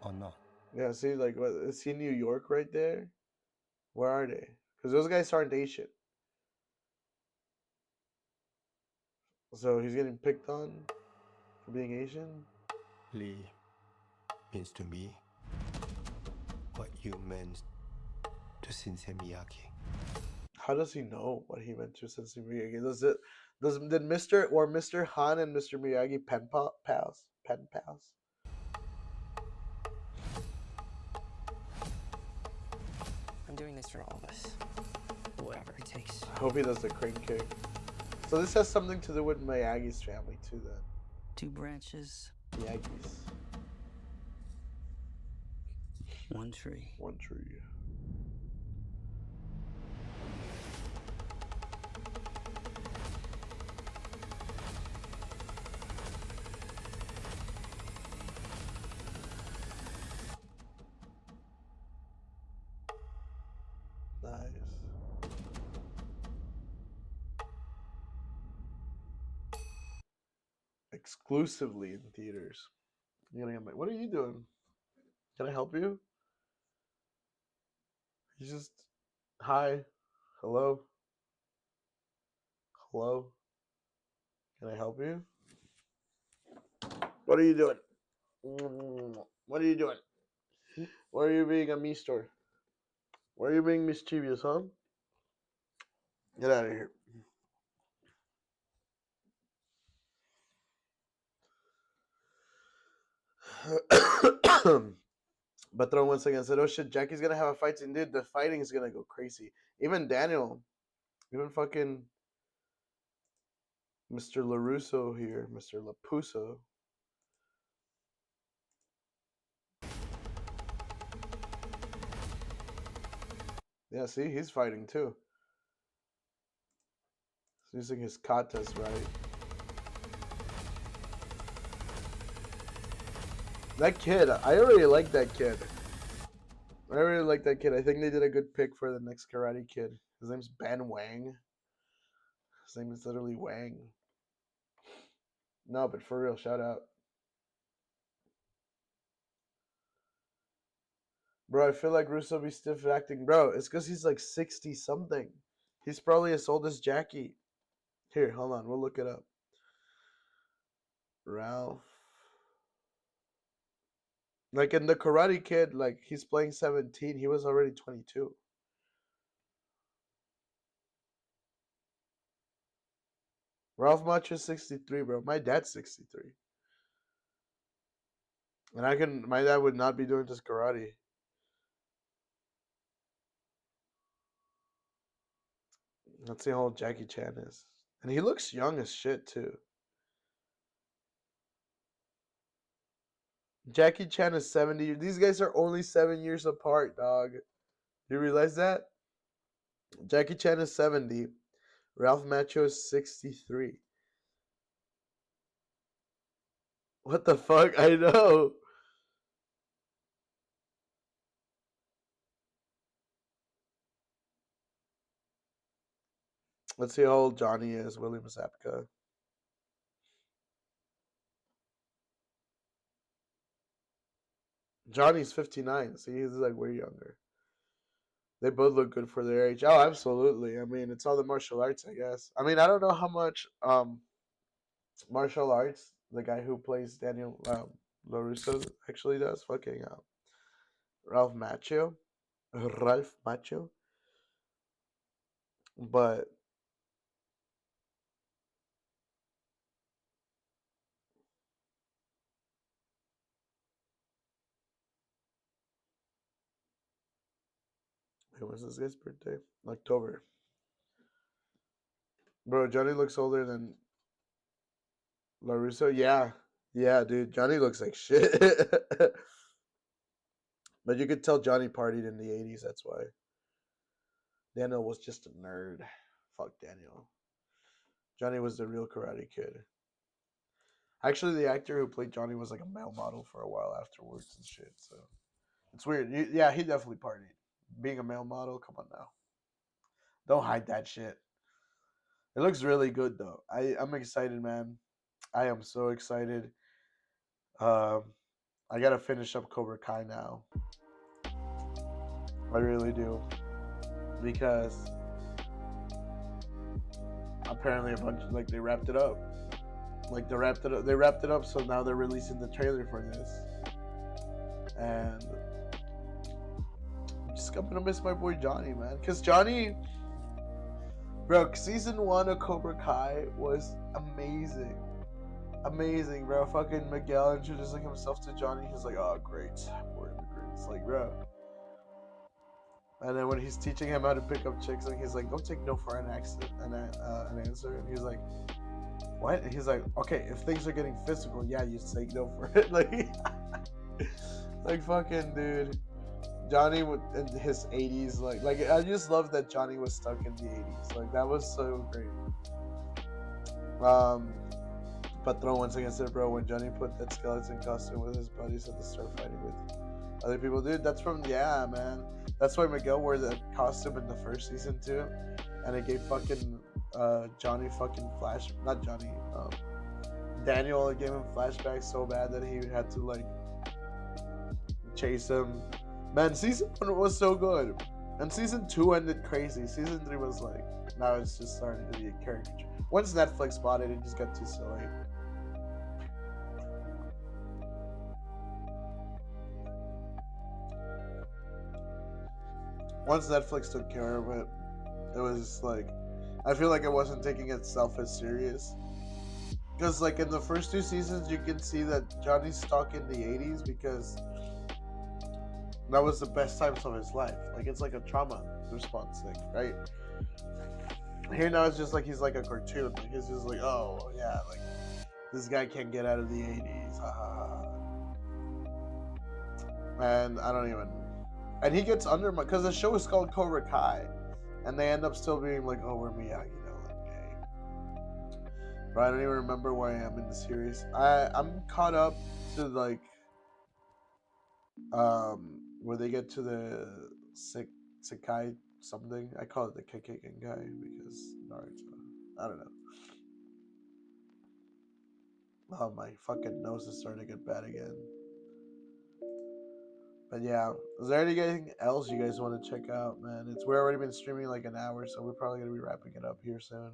or not? Yeah, see, like, what is he New York right there? Where are they? Because those guys aren't Asian. So he's getting picked on for being Asian. Lee means to me what you meant to Sensei Miyagi. How does he know what he meant to Sensei Miyagi? Did Mr. Han and Mr. Miyagi pals? Pen pals? I'm doing this for all of us. Whatever it takes. I hope he does the crane kick. So this has something to do with Miyagi's family too, then. 2 branches, Miyagi's. 1 tree. One tree. Nice. Exclusively in theaters. You're gonna get my, what are you doing? Can I help you? He's just, hi, hello, hello. Can I help you? What are you doing? What are you doing? Why are you being a meester? Why are you being mischievous, huh? Get out of here. Patron once again said, oh shit, Jackie's gonna have a fight scene. Dude, the fighting is gonna go crazy. Even Daniel, even fucking Mr. LaRusso here, Mr. Lapuso. Yeah, see, he's fighting too. He's using his katas, right? That kid, I already like that kid. I really like that kid. I think they did a good pick for the next Karate Kid. His name's Ben Wang. His name is literally Wang. No, but for real, shout out. Bro, I feel like Russo be stiff acting. Bro, it's because he's like 60 something. He's probably as old as Jackie. Here, hold on. We'll look it up. Ralph. Like in the Karate Kid, like he's playing 17. He was already 22. Ralph Macchio's 63, bro. My dad's 63. And my dad would not be doing this karate. Let's see how old Jackie Chan is. And he looks young as shit, too. Jackie Chan is 70. These guys are only 7 years apart, dog. You realize that? Jackie Chan is 70. Ralph Macchio is 63. What the fuck? I know. Let's see how old Johnny is, William Zabka. Johnny's 59. See, he's like way younger. They both look good for their age. Oh, absolutely. I mean, it's all the martial arts, I guess. I mean, I don't know how much martial arts the guy who plays Daniel LaRusso actually does. Fucking Ralph Macchio. Ralph Macchio. But when was this guy's birthday? October. Bro, Johnny looks older than LaRusso. Yeah. Yeah, dude. Johnny looks like shit. But you could tell Johnny partied in the 80s, that's why. Daniel was just a nerd. Fuck Daniel. Johnny was the real Karate Kid. Actually, the actor who played Johnny was like a male model for a while afterwards and shit. So it's weird. Yeah, he definitely partied. Being a male model, come on now. Don't hide that shit. It looks really good though. I'm excited, man. I am so excited. Um, I gotta finish up Cobra Kai now. I really do, because apparently a bunch like they wrapped it up. Like they wrapped it up. They wrapped it up, so now they're releasing the trailer for this. And I'm gonna miss my boy Johnny, man. Cause Johnny, bro, season 1 of Cobra Kai was amazing. Amazing, bro. Fucking Miguel introducing himself to Johnny. He's like, oh, great. Poor immigrants. Like, bro. And then when he's teaching him how to pick up chicks, and he's like, don't take no for an answer. And he's like, what? And he's like, okay, if things are getting physical, yeah, you say no for it. Like fucking dude. Johnny in his 80s, like I just love that Johnny was stuck in the 80s. Like that was so great. Patron once again said, bro, when Johnny put that skeleton costume with his buddies at the start fighting with other people, dude, that's from man. That's why Miguel wore the costume in the first season too, and it gave fucking Johnny fucking not Johnny, Daniel. It gave him flashbacks so bad that he had to like chase him. Man, season 1 was so good, and season 2 ended crazy. Season 3 was like, now it's just starting to be a caricature. Once Netflix bought it, it just got too silly. Once Netflix took care of it, it was like, I feel like it wasn't taking itself as serious. Because like in the first 2 seasons, you can see that Johnny's stuck in the 80s because that was the best times of his life. Like it's like a trauma response thing, right? Here now it's just like he's like a cartoon. Like he's just like, oh yeah, like this guy can't get out of the 80s. And I don't even. And he gets under my, because the show is called Cobra Kai, and they end up still being like, oh, we're Miyagi, like gay. But I don't even remember where I am in the series. I'm caught up to like where they get to the Sekai something. I call it the Kekkei Genkai because Naruto. I don't know. Oh, my fucking nose is starting to get bad again. But yeah, is there anything else you guys want to check out, man? We're already been streaming like an hour, so we're probably gonna be wrapping it up here soon.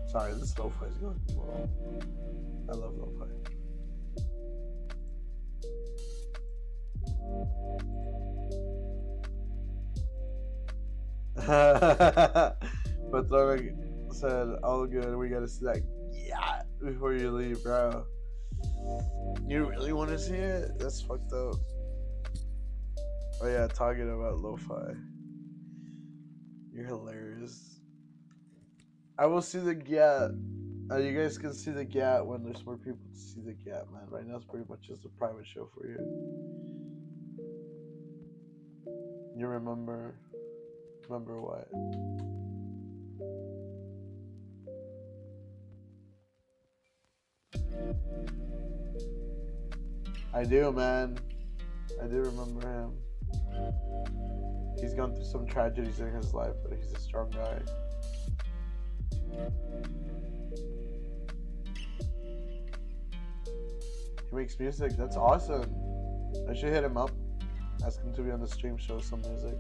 Sorry, this lo-fi is going well. I love lo-fi. But Throwback said, all good, we gotta see that yacht before you leave, bro. You really want to see it? That's fucked up. Oh yeah, talking about lo-fi. You're hilarious. I will see the GAT. You guys can see the GAT when there's more people to see the GAT, man. Right now it's pretty much just a private show for you. You remember what? I do, man. I do remember him. He's gone through some tragedies in his life, but he's a strong guy. He makes music. That's awesome. I should hit him up. Ask him to be on the stream, show some music.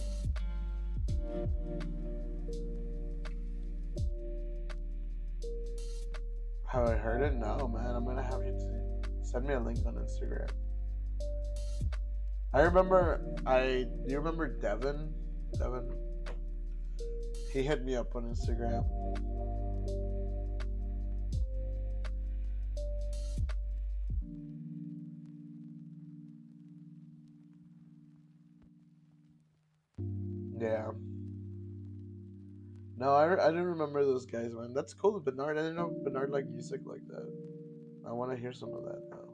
Have I heard it? No, man. I'm gonna have you send me a link on Instagram. I remember. Do you remember Devin? Devin. He hit me up on Instagram. Yeah. No, I didn't remember those guys, man. That's cool, Bernard. I didn't know Bernard liked music like that. I want to hear some of that now.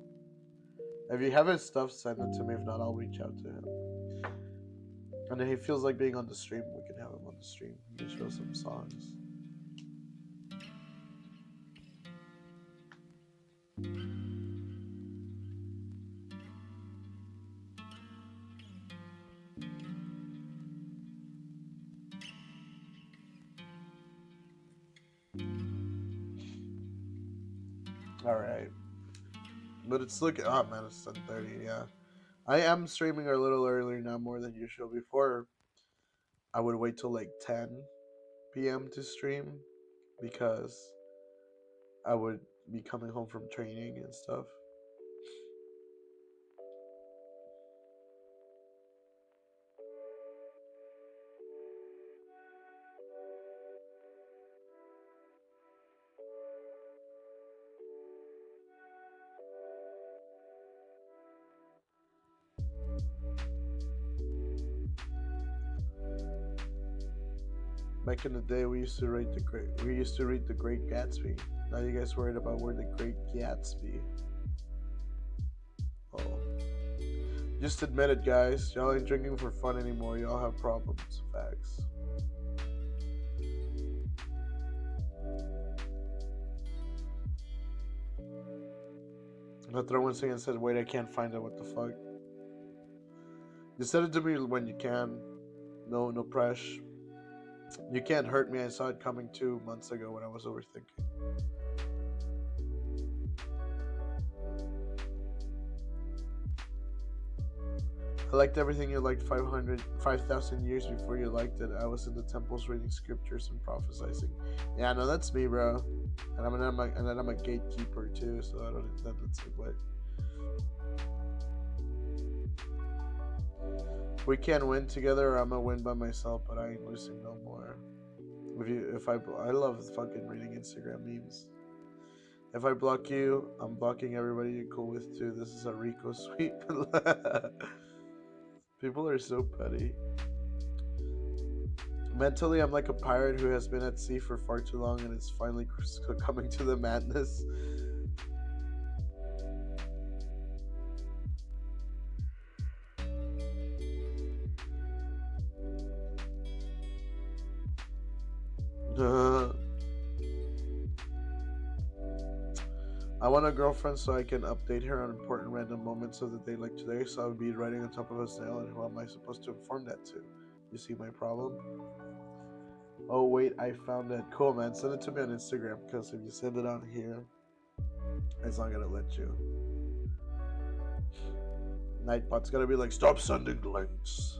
If you have his stuff, send it to me. If not, I'll reach out to him. And if he feels like being on the stream, we can have him on the stream. He can show some songs. All right. But it's looking... Oh, man, it's 10:30, yeah. I am streaming a little earlier now, more than usual. Before, I would wait till like 10 p.m. to stream because I would be coming home from training and stuff. Back in the day, we used to read the Great Gatsby. Now you guys worried about where the Great Gatsby? Oh, just admit it, guys. Y'all ain't drinking for fun anymore. Y'all have problems. Facts. But throw one thing and said, "Wait, I can't find it. What the fuck?" You send it to me when you can. No pressure. You can't hurt me. I saw it coming 2 months ago when I was overthinking. I liked everything you liked 5,000 years before you liked it. I was in the temples reading scriptures and prophesizing. Yeah, no, that's me, bro. And I'm a gatekeeper too, so I don't. That's like what. We can't win together, or I'm gonna win by myself. But I ain't losing no more. I love fucking reading Instagram memes. If I block you, I'm blocking everybody you're cool with too. This is a Rico sweep. People are so petty. Mentally, I'm like a pirate who has been at sea for far too long and is finally coming to the madness. I want a girlfriend so I can update her on important random moments of the day like today, so I would be writing on top of a snail, and who am I supposed to inform that to? You see my problem? Oh wait, I found it. Cool, man. Send it to me on Instagram, because if you send it on here, it's not gonna let you. Nightbot's gonna be like, stop sending links.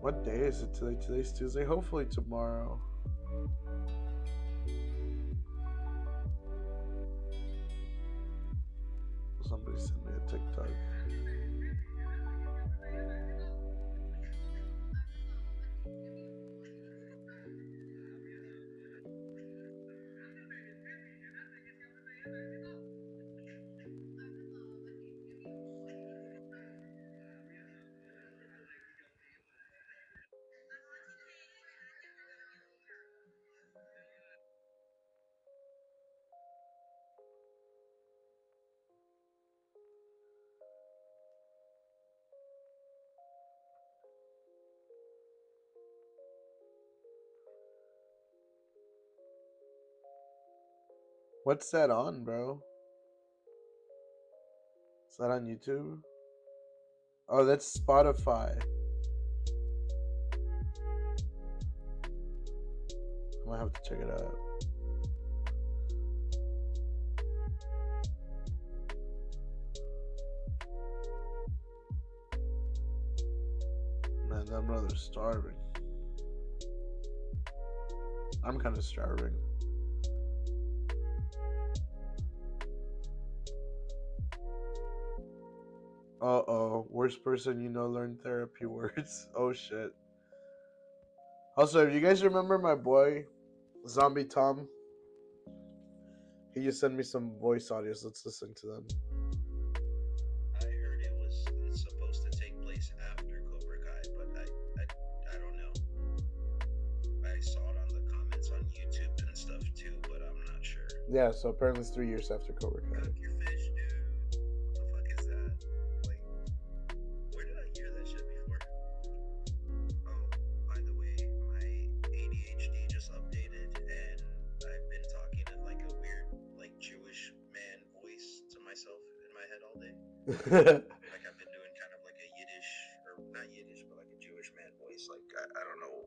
What day is it today? Today's Tuesday. Hopefully tomorrow. Somebody send me a TikTok. What's that on, bro? Is that on YouTube? Oh, that's Spotify. I might have to check it out. Man, that brother's starving. I'm kind of starving. Uh-oh. Worst person you know learned therapy words. Oh, shit. Also, if you guys remember my boy, Zombie Tom, he just sent me some voice audios. Let's listen to them. I heard it's supposed to take place after Cobra Kai, but I don't know. I saw it on the comments on YouTube and stuff too, but I'm not sure. Yeah, so apparently it's 3 years after Cobra Kai. Cook your fish, dude. What the fuck is that? Like, where did I hear that shit before? Oh, by the way, my ADHD just updated, and I've been talking in like a weird, like Jewish man voice to myself in my head all day. Like I've been doing kind of like a Yiddish, or not Yiddish, but like a Jewish man voice. Like I don't know.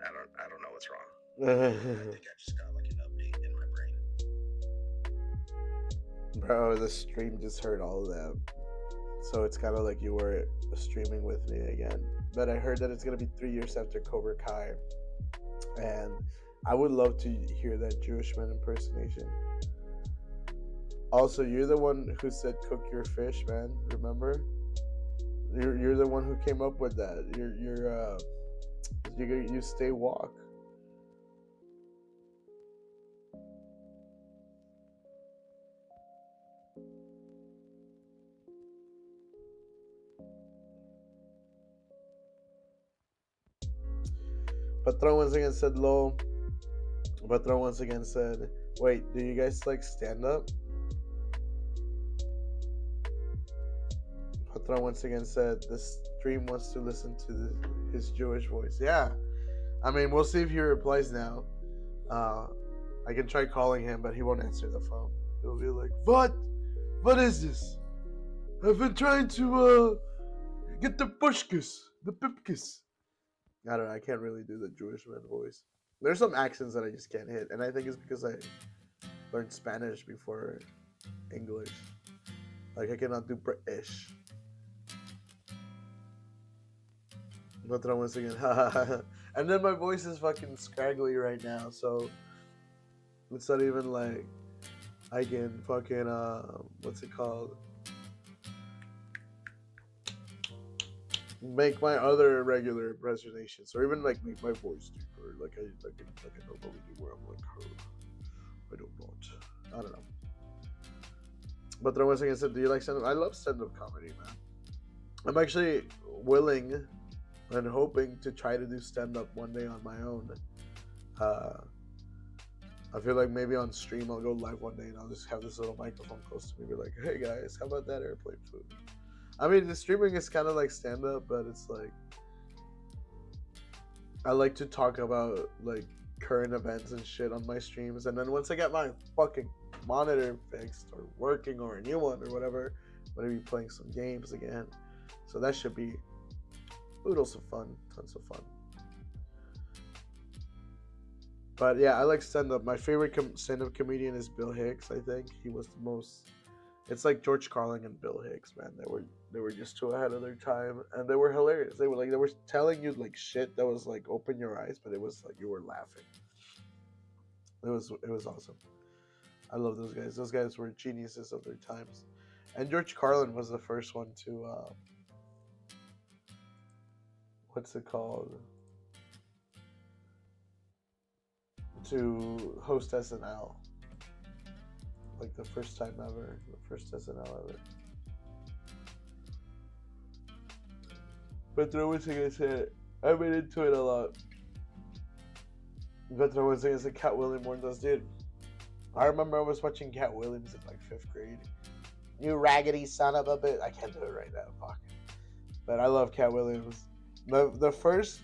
I don't know what's wrong. I think I just got like an update in my brain. Bro, the stream just heard all of that. So it's kind of like you were streaming with me again. But I heard that it's going to be 3 years after Cobra Kai. And I would love to hear that Jewish man impersonation. Also, you're the one who said cook your fish, man. Remember? You're the one who came up with that. You stay walk. Patron once again said low. Patron once again said, wait, do you guys like stand up? Patron once again said, this stream wants to listen to his Jewish voice. Yeah. I mean, we'll see if he replies now. I can try calling him, but he won't answer the phone. He'll be like, what? What is this? I've been trying to get the pushkas, the pipkas. I don't know. I can't really do the Jewish man voice. There's some accents that I just can't hit, and I think it's because I learned Spanish before English. Like I cannot do British. But then once again, and then my voice is fucking scraggly right now, so it's not even like I can fucking what's it called? Make my other regular impersonations, or even like make my voice deeper, like I normally do, where I'm like, I don't know. I don't know. But then once again, said, do you like stand-up? I love stand-up comedy, man. I'm actually willing and hoping to try to do stand-up one day on my own. I feel like maybe on stream I'll go live one day and I'll just have this little microphone close to me, be like, hey guys, how about that airplane food? I mean, the streaming is kind of like stand-up, but it's like I like to talk about like current events and shit on my streams. And then once I get my fucking monitor fixed or working or a new one or whatever, I'm gonna be playing some games again. So that should be oodles of fun, tons of fun. But yeah, I like stand-up. My favorite stand-up comedian is Bill Hicks. I think he was the most. It's like George Carlin and Bill Hicks, man. They were just too ahead of their time, and they were hilarious. They were telling you like shit that was like open your eyes, but it was like you were laughing. It was awesome. I love those guys. Those guys were geniuses of their times, and George Carlin was the first one to what's it called? To host SNL. Like the first time ever. The first SNL ever. But there was thing I said, I've been into it a lot. But there was thing I said, Cat Williams more does, dude. I remember I was watching Cat Williams in like 5th grade. You raggedy son of a bitch. I can't do it right now, fuck. But I love Cat Williams. The first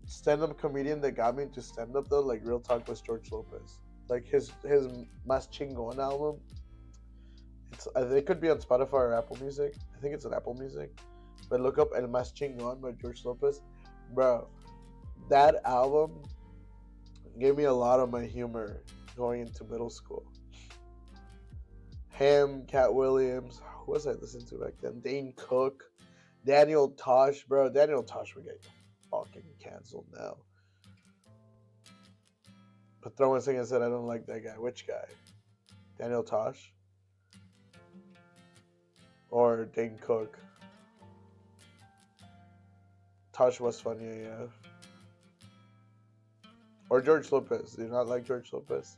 stand-up comedian that got me into stand-up though, like real talk, was George Lopez. Like his Mas Chingon album. It could be on Spotify or Apple Music. I think it's on Apple Music. But look up El Mas Chingon by George Lopez. Bro, that album gave me a lot of my humor going into middle school. Him, Cat Williams, who was I listening to back then? Dane Cook, Daniel Tosh, bro. Daniel Tosh would get fucking canceled now. But throw one thing I said, I don't like that guy. Which guy? Daniel Tosh? Or Dane Cook? Tosh was funny, yeah. Or George Lopez. Do you not like George Lopez?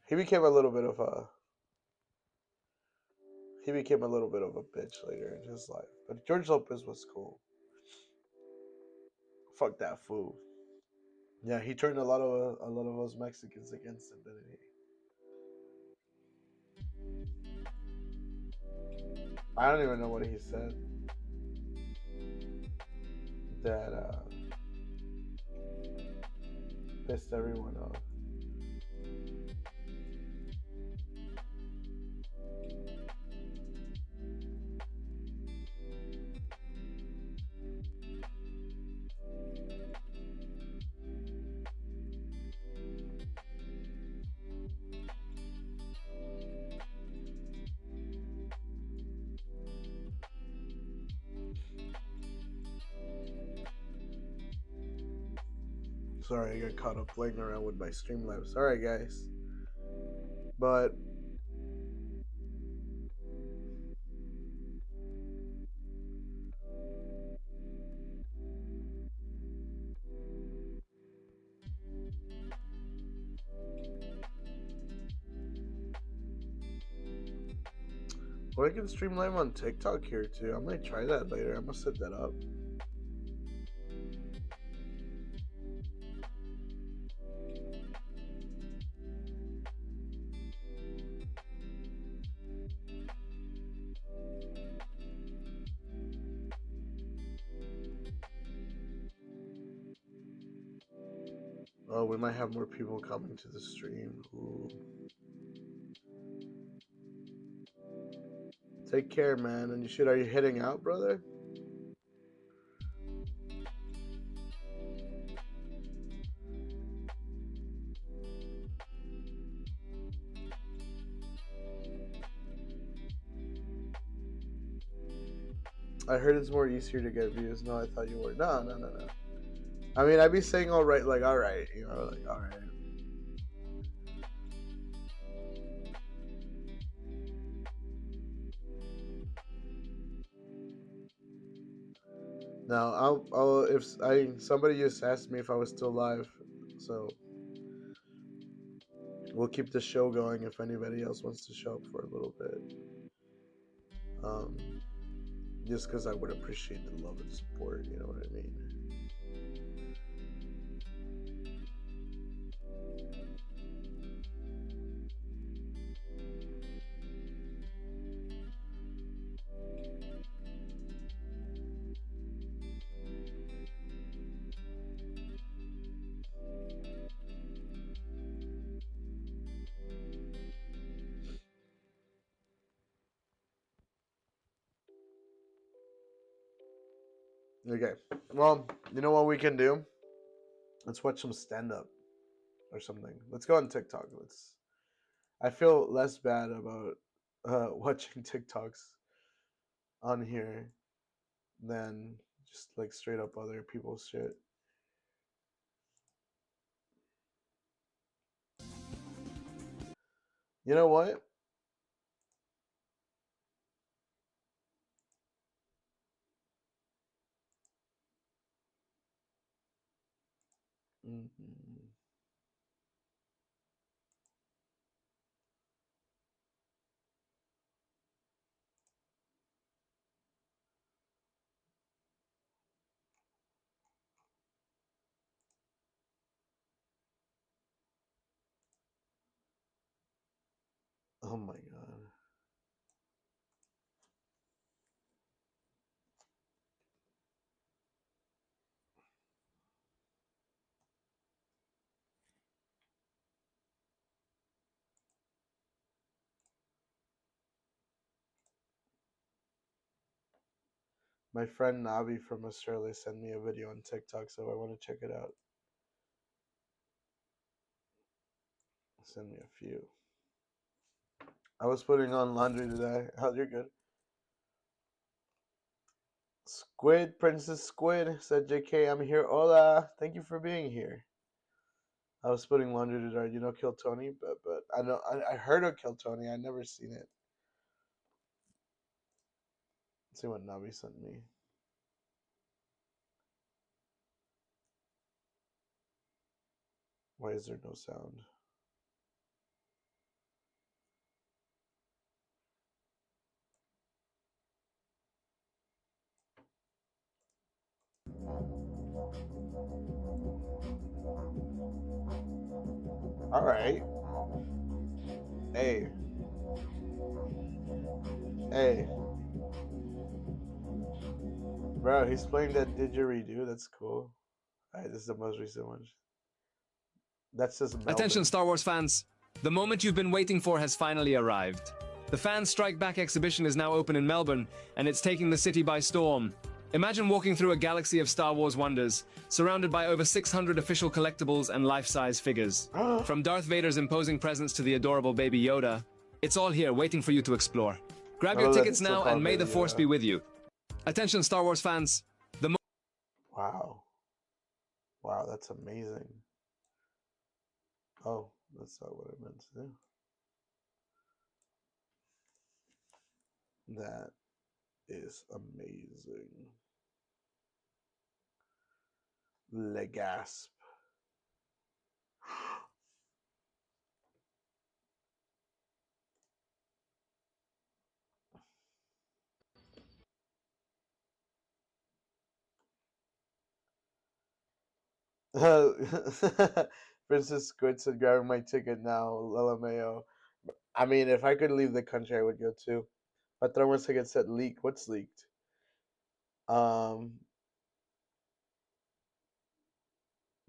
He became a little bit of a bitch later in his life. But George Lopez was cool. Fuck that fool. Yeah, he turned a lot of us Mexicans against him, didn't he? I don't even know what he said. That pissed everyone off. Sorry, I got caught up playing around with my Streamlabs. Sorry, guys. But I can stream live on TikTok here too. I might try that later. I'm gonna set that up. Oh, we might have more people coming to the stream. Ooh. Take care, man. And are you heading out, brother? I heard it's more easier to get views. No, I thought you were. No. I mean, I'd be saying alright, like alright, you know, like alright. Now, somebody just asked me if I was still live, so we'll keep the show going if anybody else wants to show up for a little bit. Just because I would appreciate the love and support, you know what I mean? Okay. Well, you know what we can do? Let's watch some stand-up or something. Let's go on TikTok. I feel less bad about watching TikToks on here than just like straight up other people's shit. You know what? Mm-hmm. Oh my god. My friend Navi from Australia sent me a video on TikTok, so I want to check it out. Send me a few. I was putting on laundry today. Oh, you're good. Squid, Princess Squid, said JK, I'm here. Hola. Thank you for being here. I was putting laundry today. You know Kill Tony? But I know I heard of Kill Tony. I never seen it. Let's see what Navi sent me. Why is there no sound? All right. Hey. Hey. Bro, he's playing that didgeridoo. That's cool. All right, this is the most recent one. That's just Melbourne. Attention, Star Wars fans. The moment you've been waiting for has finally arrived. The Fan Strike Back exhibition is now open in Melbourne, and it's taking the city by storm. Imagine walking through a galaxy of Star Wars wonders, surrounded by over 600 official collectibles and life-size figures. From Darth Vader's imposing presence to the adorable Baby Yoda, it's all here waiting for you to explore. Grab your tickets now, and may the Force be with you. Attention, Star Wars fans. Wow. Wow, that's amazing. Oh, that's not what I meant to do. That is amazing. Legasp. Princess Squid said, grabbing my ticket now, LMAO. I mean, if I could leave the country, I would go too. But Thermos ticket said leak. What's leaked?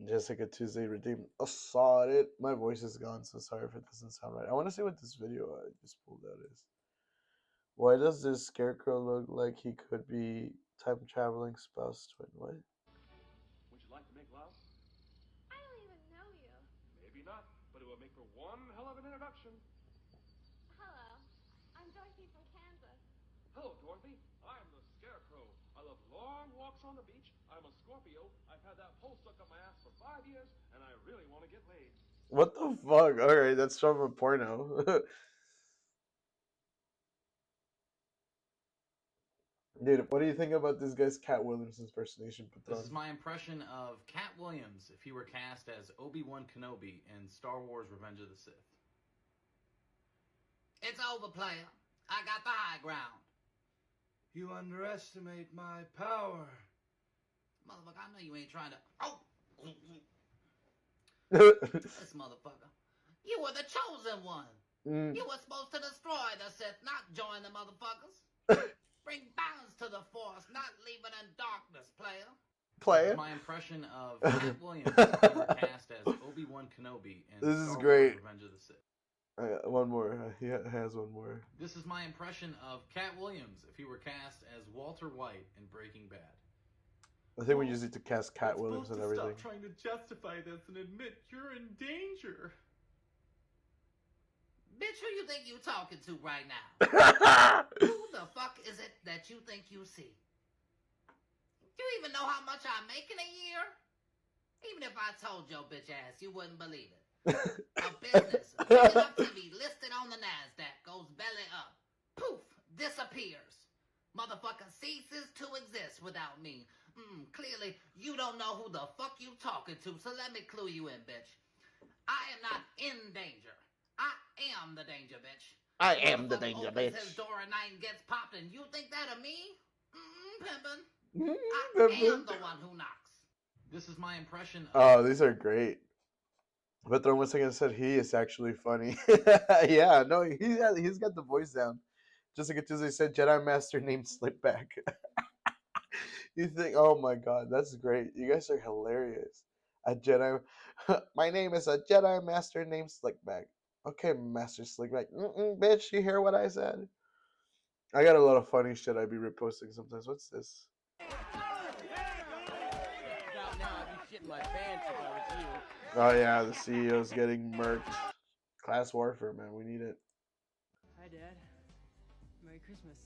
Jessica Tuesday redeemed. Oh, saw it. My voice is gone, so sorry if it doesn't sound right. I want to see what this video I just pulled out is. Why does this scarecrow look like he could be time traveling spouse twin? What? Would you like to make love? I don't even know you. Maybe not, but it will make for one hell of an introduction. Hello, I'm Dorothy from Kansas. Hello, Dorothy. I'm the Scarecrow. I love long walks on the beach. I'm a Scorpio. I've had that pole stuck up my ass for 5 years, and I really want to get laid. What the fuck? Alright, that's from a porno. Dude, what do you think about this guy's Cat Williams impersonation, Patron? This is my impression of Cat Williams if he were cast as Obi-Wan Kenobi in Star Wars Revenge of the Sith. It's over, player. I got the high ground. You underestimate my power. Motherfucker, I know you ain't trying to... Oh! This motherfucker. You were the chosen one. You were supposed to destroy the Sith, not join the motherfuckers. Bring balance to the Force, not leave it in darkness, player. This is my impression of Cat Williams if he were cast as Obi-Wan Kenobi in This is Star great. Wars Revenge of the Sith. One more. He has one more. This is my impression of Cat Williams if he were cast as Walter White in Breaking Bad. I think we just need to cast Cat We're Williams and supposed to everything. Stop trying to justify this and admit you're in danger. Bitch, who you think you talking to right now? Who the fuck is it that you think you see? You even know how much I make in a year? Even if I told your bitch ass, you wouldn't believe it. A business big enough to be listed on the NASDAQ goes belly up. Poof, disappears. Motherfucker ceases to exist without me. Clearly, you don't know who the fuck you talking to, so let me clue you in, bitch. I am not in danger. I am the danger, bitch. I am the danger, bitch. His door at night and gets popped, and you think that of me? Pimpin'. Pimpin'. I am the one who knocks. This is my impression of... Oh, these are great. But then once again said he is actually funny. Yeah, no, he's got the voice down. Just like Tuesday said, Jedi Master named Slickback. You think, oh my god, that's great. You guys are hilarious. A Jedi, my name is a Jedi Master named Slickback. Okay, Master Slickback. Bitch, you hear what I said? I got a lot of funny shit I be reposting sometimes. What's this? Oh yeah, the CEO's getting murked. Class warfare, man. We need it. Hi, Dad. Merry Christmas.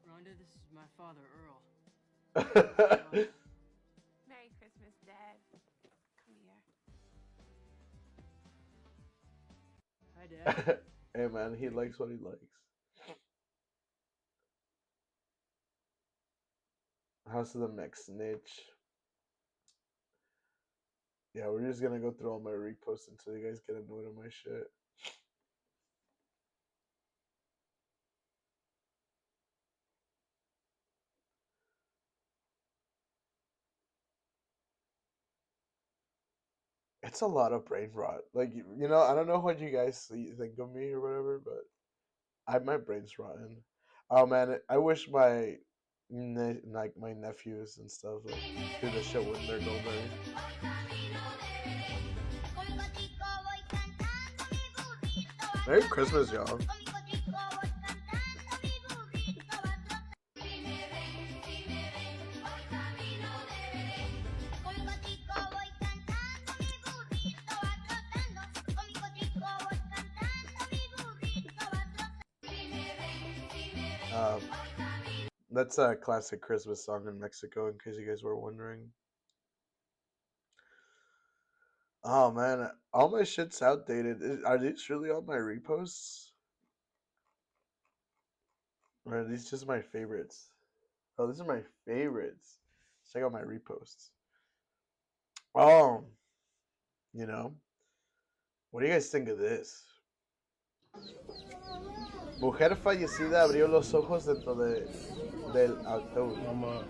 Rhonda, this is my father, Earl. Merry Christmas, Dad. Come here. Hi, Dad. Hey, man, he likes what he likes. House of the Mix Snitch. Yeah, we're just gonna go through all my reposts until you guys get annoyed on my shit. It's a lot of brain rot. Like, you know, I don't know what you guys think of me or whatever, but my brain's rotten. Oh man, I wish my my nephews and stuff like do this shit when they're older. Merry Christmas, y'all. That's a classic Christmas song in Mexico, in case you guys were wondering. Oh man, all my shit's outdated. Are these really all my reposts? Or are these just my favorites? Oh, these are my favorites. Check out my reposts. Oh, you know, what do you guys think of this? Mujer fallecida abrió los ojos dentro del autobús.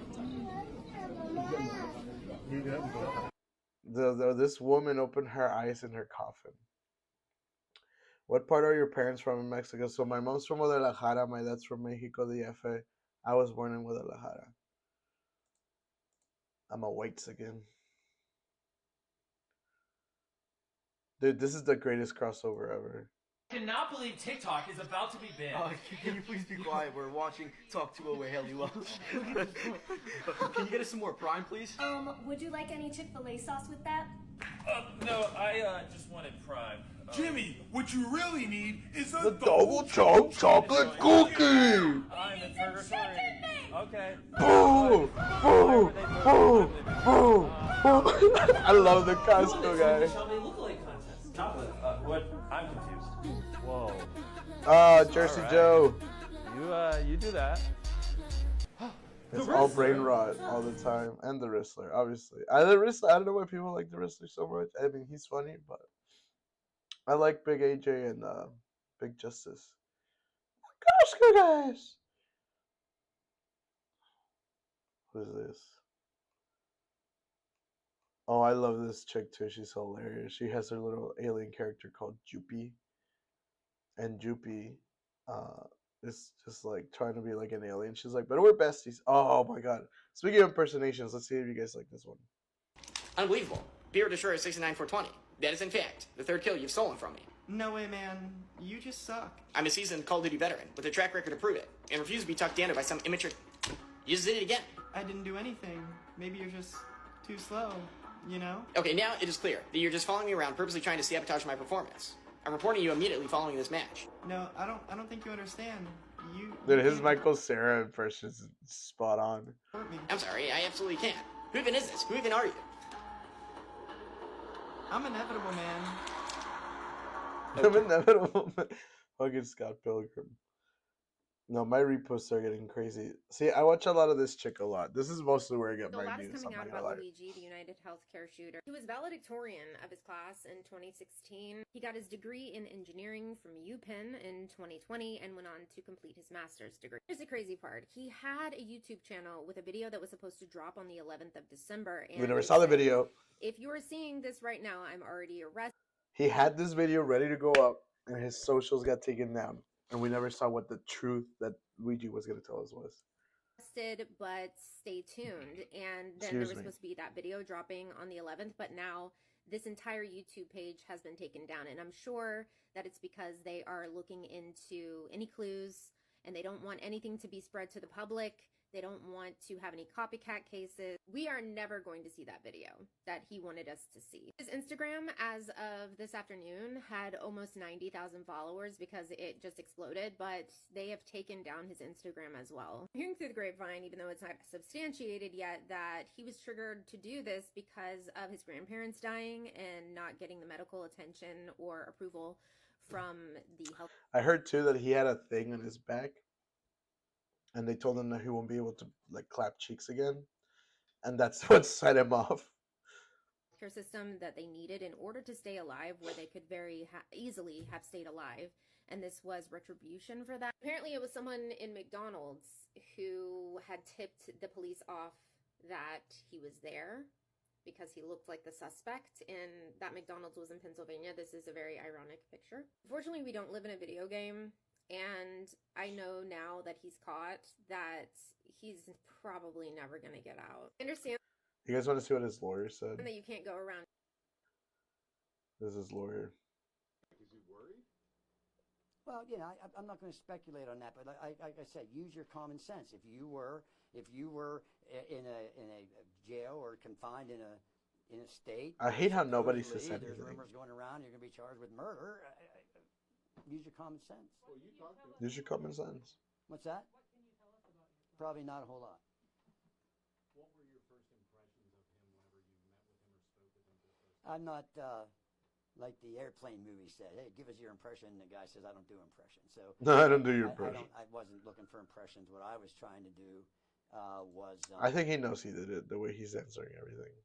This woman opened her eyes in her coffin. What part are your parents from in Mexico? So my mom's from Guadalajara, my dad's from Mexico, DF. I was born in Guadalajara. I'm a white-sican. Dude, this is the greatest crossover ever. I cannot believe TikTok is about to be big. Can you please be quiet? We're watching Talk to AWA Haley Wells. Can you get us some more Prime, please? Would you like any Chick-fil-A sauce with that? No, I just wanted Prime. Jimmy, what you really need is a The double chunk chocolate cookie! I'm in purgatory. Okay. Boom! Boom! Boom! Boom! Boom! I love the Costco guy. Shelby lookalike contest. What? I'm confused. Whoa. Jersey All right. Joe. You do that. It's all brain rot all the time, and the Rizzler, obviously. I don't know why people like the Rizzler so much. I mean, he's funny, but I like Big AJ and Big Justice. Costco guys. Who's this? Oh, I love this chick too. She's hilarious. She has her little alien character called Joopy, and Joopy, is just like trying to be like an alien. She's like, but we're besties. Oh my god. Speaking of impersonations, let's see if you guys like this one. Unbelievable. Beer Destroyer 69420. That is in fact the third kill you've stolen from me. No way, man. You just suck. I'm a seasoned Call of Duty veteran with a track record to prove it, and refuse to be tucked down by some immature. You just did it again. I didn't do anything. Maybe you're just too slow, you know? Okay, now it is clear that you're just following me around purposely trying to sabotage my performance. I'm reporting you immediately following this match. No, I don't think you understand. Dude, his Michael Cera impression is spot on. I'm sorry, I absolutely can't. Who even is this? Who even are you? I'm inevitable, man. I'm inevitable. Fucking Scott Pilgrim. No, my reposts are getting crazy. See, I watch a lot of this chick a lot. This is mostly where I get So my a lot is news. coming I'm out not gonna about lie. Luigi, the United Healthcare shooter. He was valedictorian of his class in 2016. He got his degree in engineering from UPenn in 2020 and went on to complete his master's degree. Here's the crazy part. He had a YouTube channel with a video that was supposed to drop on the 11th of December. And We never it saw the said, video. if you are seeing this right now, I'm already arrested. He had this video ready to go up, and his socials got taken down, and we never saw what the truth that Luigi was going to tell us was. But stay tuned. And then there was Excuse me. supposed to be that video dropping on the 11th, but now this entire YouTube page has been taken down. And I'm sure that it's because they are looking into any clues and they don't want anything to be spread to the public. They don't want to have any copycat cases. We are never going to see that video that he wanted us to see. His Instagram, as of this afternoon, had almost 90,000 followers because it just exploded, but they have taken down his Instagram as well. I'm hearing through the grapevine, even though it's not substantiated yet, that he was triggered to do this because of his grandparents dying and not getting the medical attention or approval from the health. I heard too that he had a thing on his back, and they told him that he won't be able to like clap cheeks again, and that's what set him off. Care system that they needed in order to stay alive, where they could very easily have stayed alive, and this was retribution for that. Apparently it was someone in McDonald's who had tipped the police off that he was there because he looked like the suspect, and that McDonald's was in Pennsylvania. This is a very ironic picture. Unfortunately, we don't live in a video game, and I know now that he's caught that he's probably never going to get out. I understand You guys want to see what his lawyer said? that you can't go around. This is his lawyer. Is he worried? Well, I'm not going to speculate on that, but like I said, use your common sense. If you were in a jail or confined in a state, I hate how nobody supposedly says there's anything. rumors going around you're going to be charged with murder. Use your common sense. Well, you talked to him. Use your common sense. What's that? Probably not a whole lot. What were your first impressions of him whenever you met with him or spoke with him for the first time? I'm not like the airplane movie said. Hey, give us your impression. And the guy says, I don't do impressions. So No, I don't do your impression. I wasn't looking for impressions. What I was trying to do was. I think he knows he did it the way he's answering everything.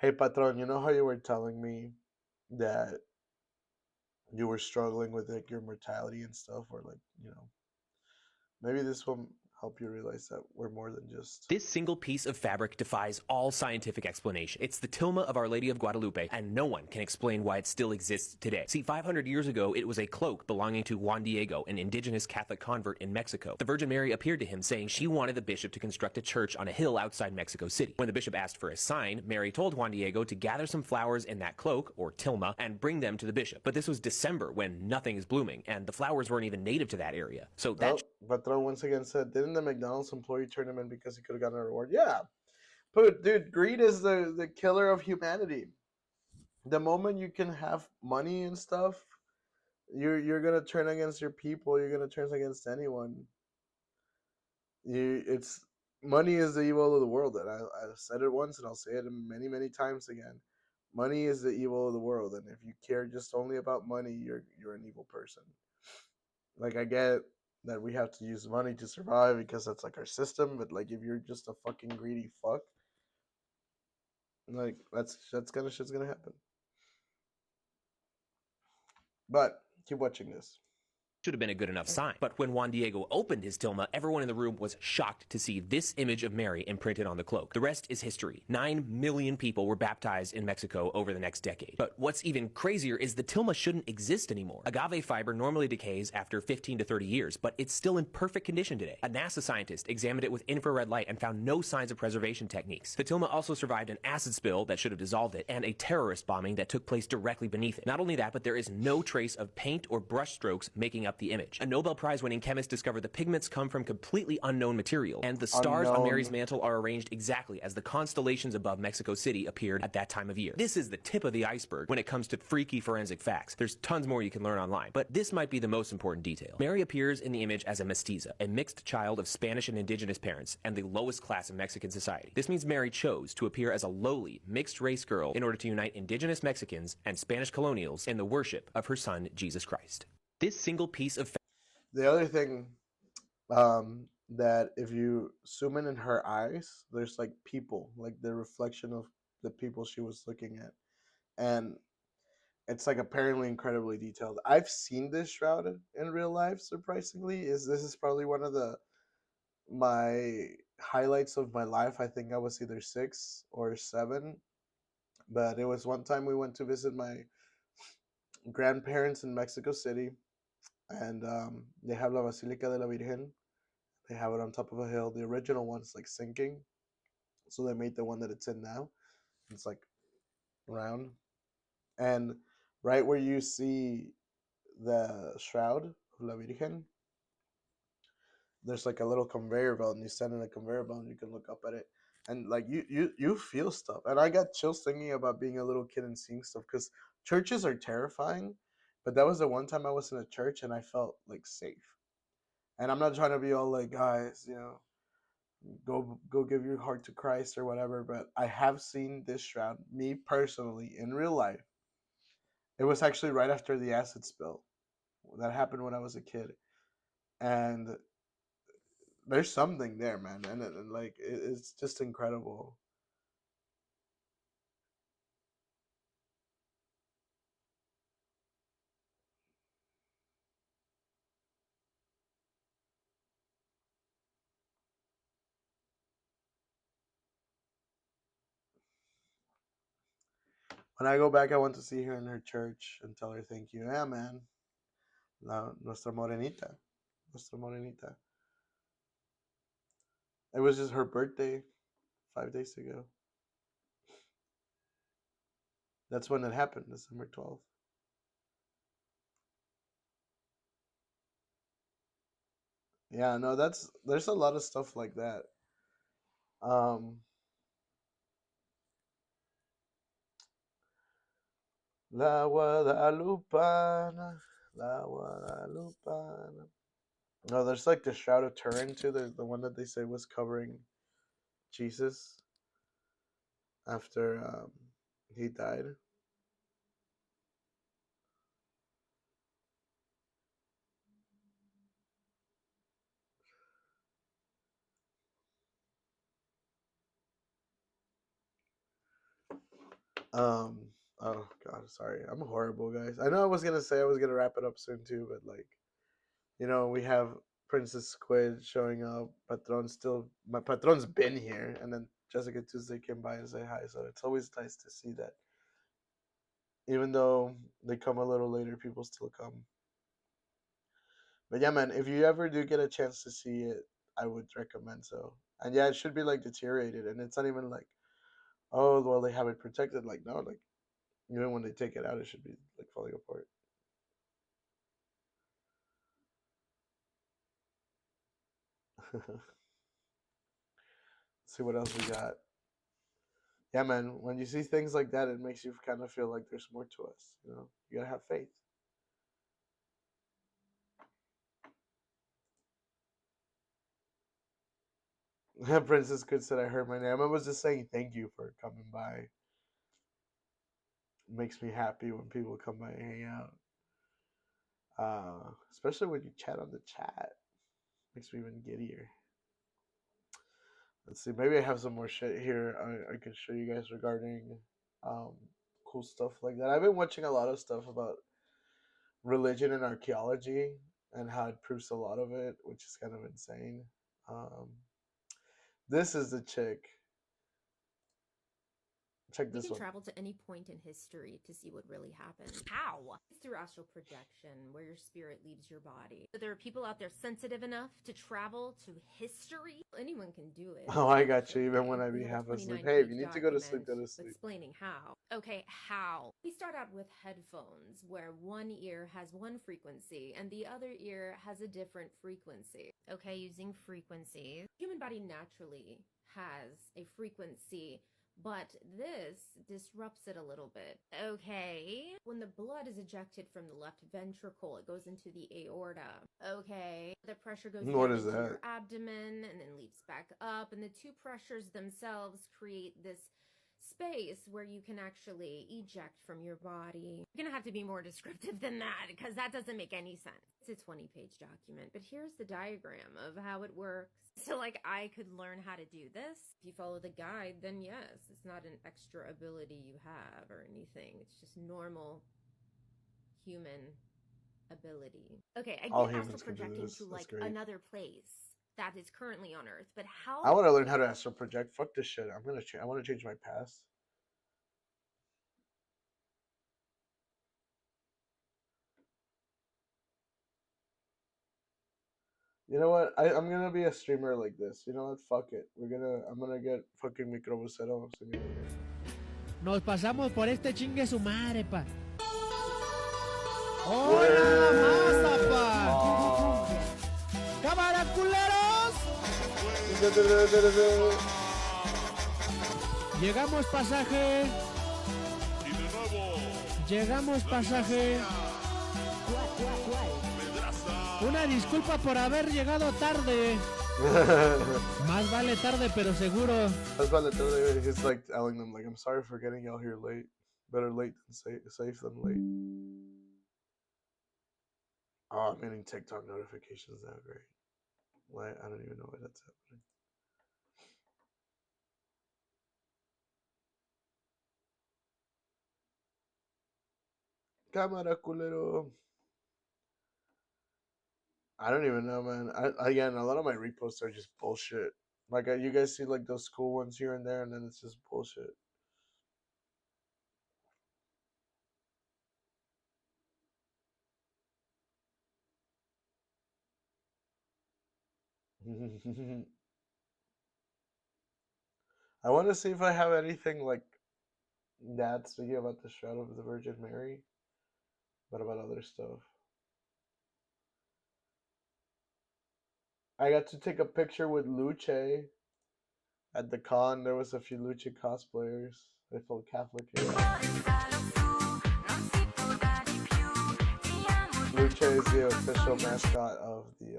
Hey, Patron, you know how you were telling me that you were struggling with like your mortality and stuff, or like, maybe this will help you realize that we're more than just. This single piece of fabric defies all scientific explanation. It's the tilma of Our Lady of Guadalupe, and no one can explain why it still exists today. See, 500 years ago, it was a cloak belonging to Juan Diego, an indigenous Catholic convert in Mexico. The Virgin Mary appeared to him saying she wanted the bishop to construct a church on a hill outside Mexico City. When the bishop asked for a sign, Mary told Juan Diego to gather some flowers in that cloak, or tilma, and bring them to the bishop. But this was December, when nothing is blooming, and the flowers weren't even native to that area. So that... Patron once again said, didn't the McDonald's employee turn him in because he could have gotten a reward? Yeah. But dude, greed is the killer of humanity. The moment you can have money and stuff, you're gonna turn against your people, you're gonna turn against anyone. Money is the evil of the world, and I said it once and I'll say it many, many times again. Money is the evil of the world, and if you care just only about money, you're an evil person. Like, I get that we have to use money to survive because that's like our system, but like if you're just a fucking greedy fuck, like that's kind of shit's gonna happen. But keep watching this. should have been a good enough sign. But when Juan Diego opened his tilma, everyone in the room was shocked to see this image of Mary imprinted on the cloak. The rest is history. 9 million people were baptized in Mexico over the next decade. But what's even crazier is the tilma shouldn't exist anymore. Agave fiber normally decays after 15 to 30 years, but it's still in perfect condition today. A NASA scientist examined it with infrared light and found no signs of preservation techniques. The tilma also survived an acid spill that should have dissolved it, and a terrorist bombing that took place directly beneath it. Not only that, but there is no trace of paint or brush strokes making up the image. A Nobel Prize-winning chemist discovered the pigments come from completely unknown material, and the stars on Mary's mantle are arranged exactly as the constellations above Mexico City appeared at that time of year. This is the tip of the iceberg when it comes to freaky forensic facts. There's tons more you can learn online, but this might be the most important detail. Mary appears in the image as a mestiza, a mixed child of Spanish and indigenous parents, and the lowest class of Mexican society. This means Mary chose to appear as a lowly, mixed-race girl in order to unite indigenous Mexicans and Spanish colonials in the worship of her son, Jesus Christ. This single piece of The other thing, that if you zoom in her eyes, there's like people, like the reflection of the people she was looking at, and it's like apparently incredibly detailed. I've seen this shroud in real life. Surprisingly, this is probably one of my highlights of my life. I think I was either 6 or 7, but it was one time we went to visit my grandparents in Mexico City, and they have La Basílica de la Virgen. They have it on top of a hill. The original one's like sinking, so they made the one that it's in now. It's like round, and right where you see the shroud of La Virgen, there's like a little conveyor belt, and you stand in a conveyor belt, and you can look up at it, and like you feel stuff. And I got chills thinking about being a little kid and seeing stuff, because churches are terrifying, but that was the one time I was in a church and I felt like safe. And I'm not trying to be all like, guys, go give your heart to Christ or whatever, but I have seen this shroud, me personally, in real life. It was actually right after the acid spill that happened when I was a kid, and there's something there, man, and like it's just incredible. When I go back, I want to see her in her church and tell her thank you. Yeah, man, nuestra morenita, nuestra morenita. It was just her birthday 5 days ago. That's when it happened, December 12th. Yeah, no, there's a lot of stuff like that. Um, La Guadalupana, La Guadalupana. No, there's like the Shroud of Turin too. The one that they say was covering Jesus after he died. Um. Oh God, sorry. I'm horrible, guys. I know I was gonna say I was gonna wrap it up soon too, but like, we have Princess Squid showing up. My patron's been here, and then Jessica Tuesday came by and say hi. So it's always nice to see that, even though they come a little later, people still come. But yeah, man, if you ever do get a chance to see it, I would recommend so. And yeah, it should be like deteriorated, and it's not even like, oh, well, they have it protected. Like, no, like even when they take it out, it should be like falling apart. See what else we got. Yeah, man, when you see things like that, it makes you kind of feel like there's more to us. You gotta have faith. Princess Good said, I heard my name. I was just saying thank you for coming by. It makes me happy when people come by and hang out. Especially when you chat on the chat. Makes me even giddier. Let's see. Maybe I have some more shit here I could show you guys regarding cool stuff like that. I've been watching a lot of stuff about religion and archaeology and how it proves a lot of it, which is kind of insane. This is the chick. Check You this can one. travel to any point in history to see what really happened. How? It's through astral projection, where your spirit leaves your body. But there are people out there sensitive enough to travel to history. Anyone can do it. Oh, I got you. Even Okay, when I we be have a half asleep. 29 Hey, if you page need to go to sleep, go to document sleep. explaining how. Okay, how? We start out with headphones, where one ear has one frequency and the other ear has a different frequency. Okay, using frequencies. Human body naturally has a frequency, but this disrupts it a little bit. Okay. When the blood is ejected from the left ventricle, it goes into the aorta. Okay. The pressure goes What down is into that? your abdomen and then leaps back up. And the two pressures themselves create this space where you can actually eject from your body. You're gonna have to be more descriptive than that because that doesn't make any sense. It's a 20-page document, but here's the diagram of how it works. So like I could learn how to do this. If you follow the guide, then yes, it's not an extra ability you have or anything. It's just normal human ability. Okay, I All get astral humans can do projecting this. to That's like great. another place that is currently on Earth, but how I want to learn how to astral project. Fuck this shit. I'm gonna. I want to change my past. You know what? I'm gonna be a streamer like this. You know what? Fuck it. I'm gonna get fucking Microbusero Simulator. Nos pasamos por este chingue su madre, pa. ¡Oh, nada más, apa! ¡Cámara, culeros! Llegamos, pasaje. Y de nuevo. Llegamos, pasaje. Una disculpa por haber llegado tarde. Más vale tarde, pero seguro. Más vale tarde. He's like telling them, like, I'm sorry for getting y'all here late. Better late than safe than late. Oh, I'm getting TikTok notifications now. Great. Like, I don't even know why that's happening. Cámara, culero. I don't even know, man. Again, a lot of my reposts are just bullshit. Like, you guys see like those cool ones here and there, and then it's just bullshit. I want to see if I have anything like that. Speaking about the Shroud of the Virgin Mary, but about other stuff. I got to take a picture with Luce at the con. There was a few Luce cosplayers. They felt Catholic. Luce is the official mascot of the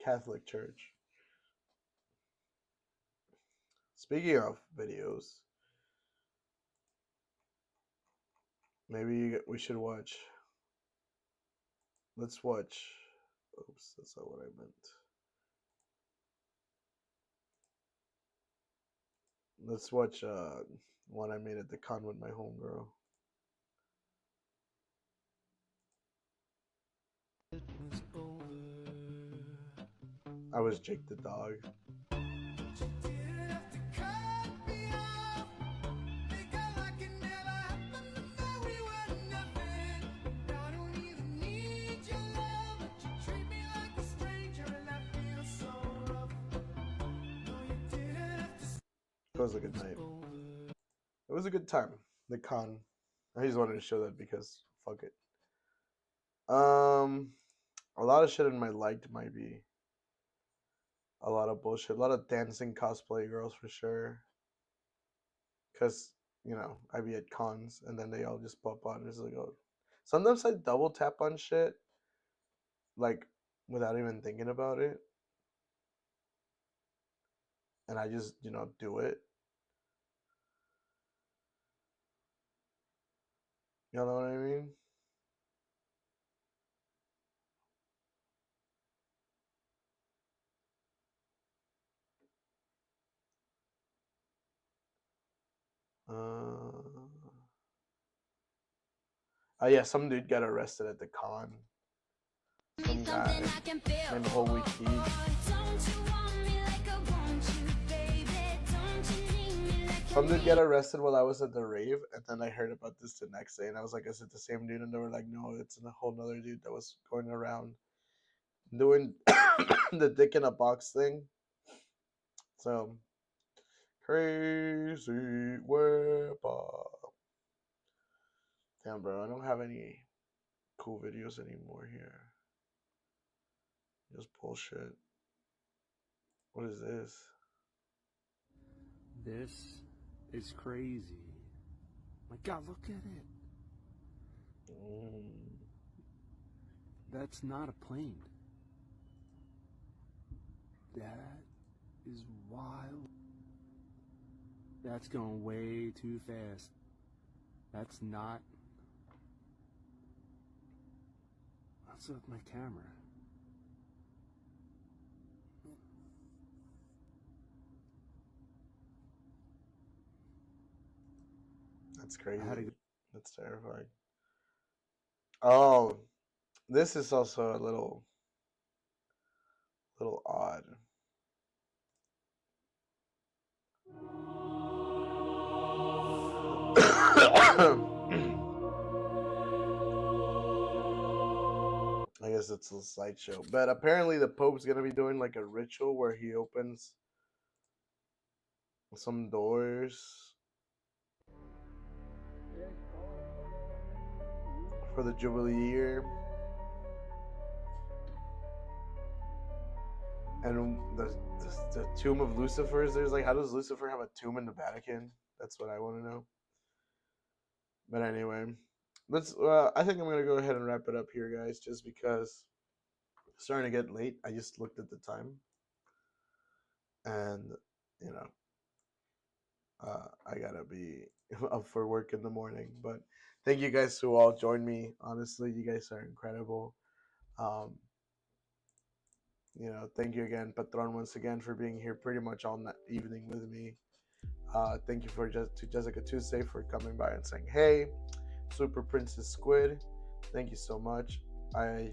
Catholic Church. Speaking of videos, maybe we should watch. Let's watch. Oops, that's not what I meant. Let's watch one I made at the con with my homegirl. I was Jake the dog. It was a good night. It was a good time. The con. I just wanted to show that because fuck it. A lot of shit in my liked might be a lot of bullshit. A lot of dancing cosplay girls for sure. Cause I be at cons and then they all just pop on. It's like, oh. Sometimes I double tap on shit, like without even thinking about it, and I just do it. You know what I mean? Yeah, some dude got arrested at the con. Some guy named Whole Week Heat. Some dude get arrested while I was at the rave, and then I heard about this the next day, and I was like, is it the same dude? And they were like, no, it's a whole nother dude that was going around doing the dick in a box thing. So, crazy weapon. Damn, bro, I don't have any cool videos anymore here. Just bullshit. What is this? This is crazy. My God, look at it. That's not a plane. That is wild. That's going way too fast. That's not... What's up with my camera? That's crazy. That's terrifying. Oh, this is also a little odd. I guess it's a slideshow. But apparently the Pope's going to be doing like a ritual where he opens some doors for the Jubilee year. And the tomb of Lucifer, there's like, how does Lucifer have a tomb in the Vatican? That's what I want to know. But anyway, let's. I think I'm gonna go ahead and wrap it up here, guys, just because it's starting to get late. I just looked at the time, and you know, I gotta be up for work in the morning. But thank you guys who all joined me. Honestly, you guys are incredible. You know, thank you again, Patron, once again for being here pretty much all evening with me. Thank you to Jessica Tuesday for coming by and saying hey. Super Princess Squid, thank you so much. I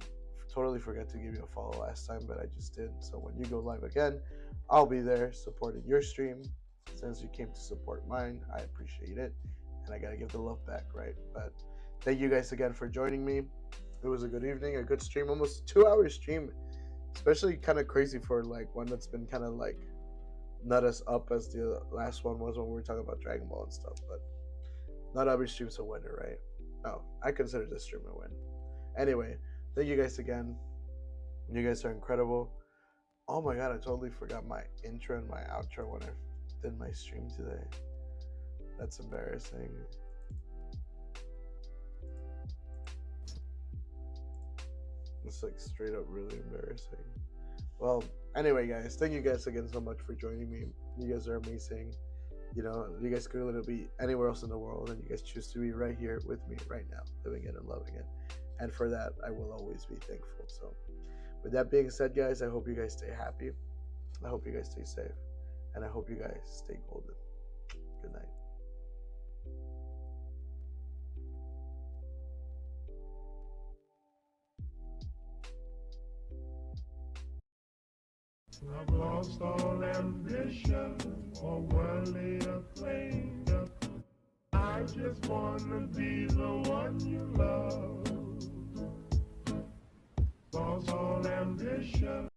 totally forgot to give you a follow last time, but I just did. So when you go live again, I'll be there supporting your stream. Since you came to support mine, I appreciate it, and I gotta give the love back, right? But thank you guys again for joining me. It was a good evening, a good stream, almost 2-hour stream. Especially kind of crazy for like one that's been kind of like not as up as the last one was when we were talking about Dragon Ball and stuff. But not every stream's a winner, right? No, I consider this stream a win. Anyway, thank you guys again. You guys are incredible. Oh my God, I totally forgot my intro and my outro when I did my stream today. That's embarrassing. It's like straight up really embarrassing. Well, anyway, guys, thank you guys again so much for joining me. You guys are amazing. You know, you guys could literally be anywhere else in the world, and you guys choose to be right here with me right now, living it and loving it. And for that, I will always be thankful. So, with that being said, guys, I hope you guys stay happy. I hope you guys stay safe. And I hope you guys stay golden. Good night. I've lost all ambition or worldly acclaim. I just wanna be the one you love. Lost all ambition.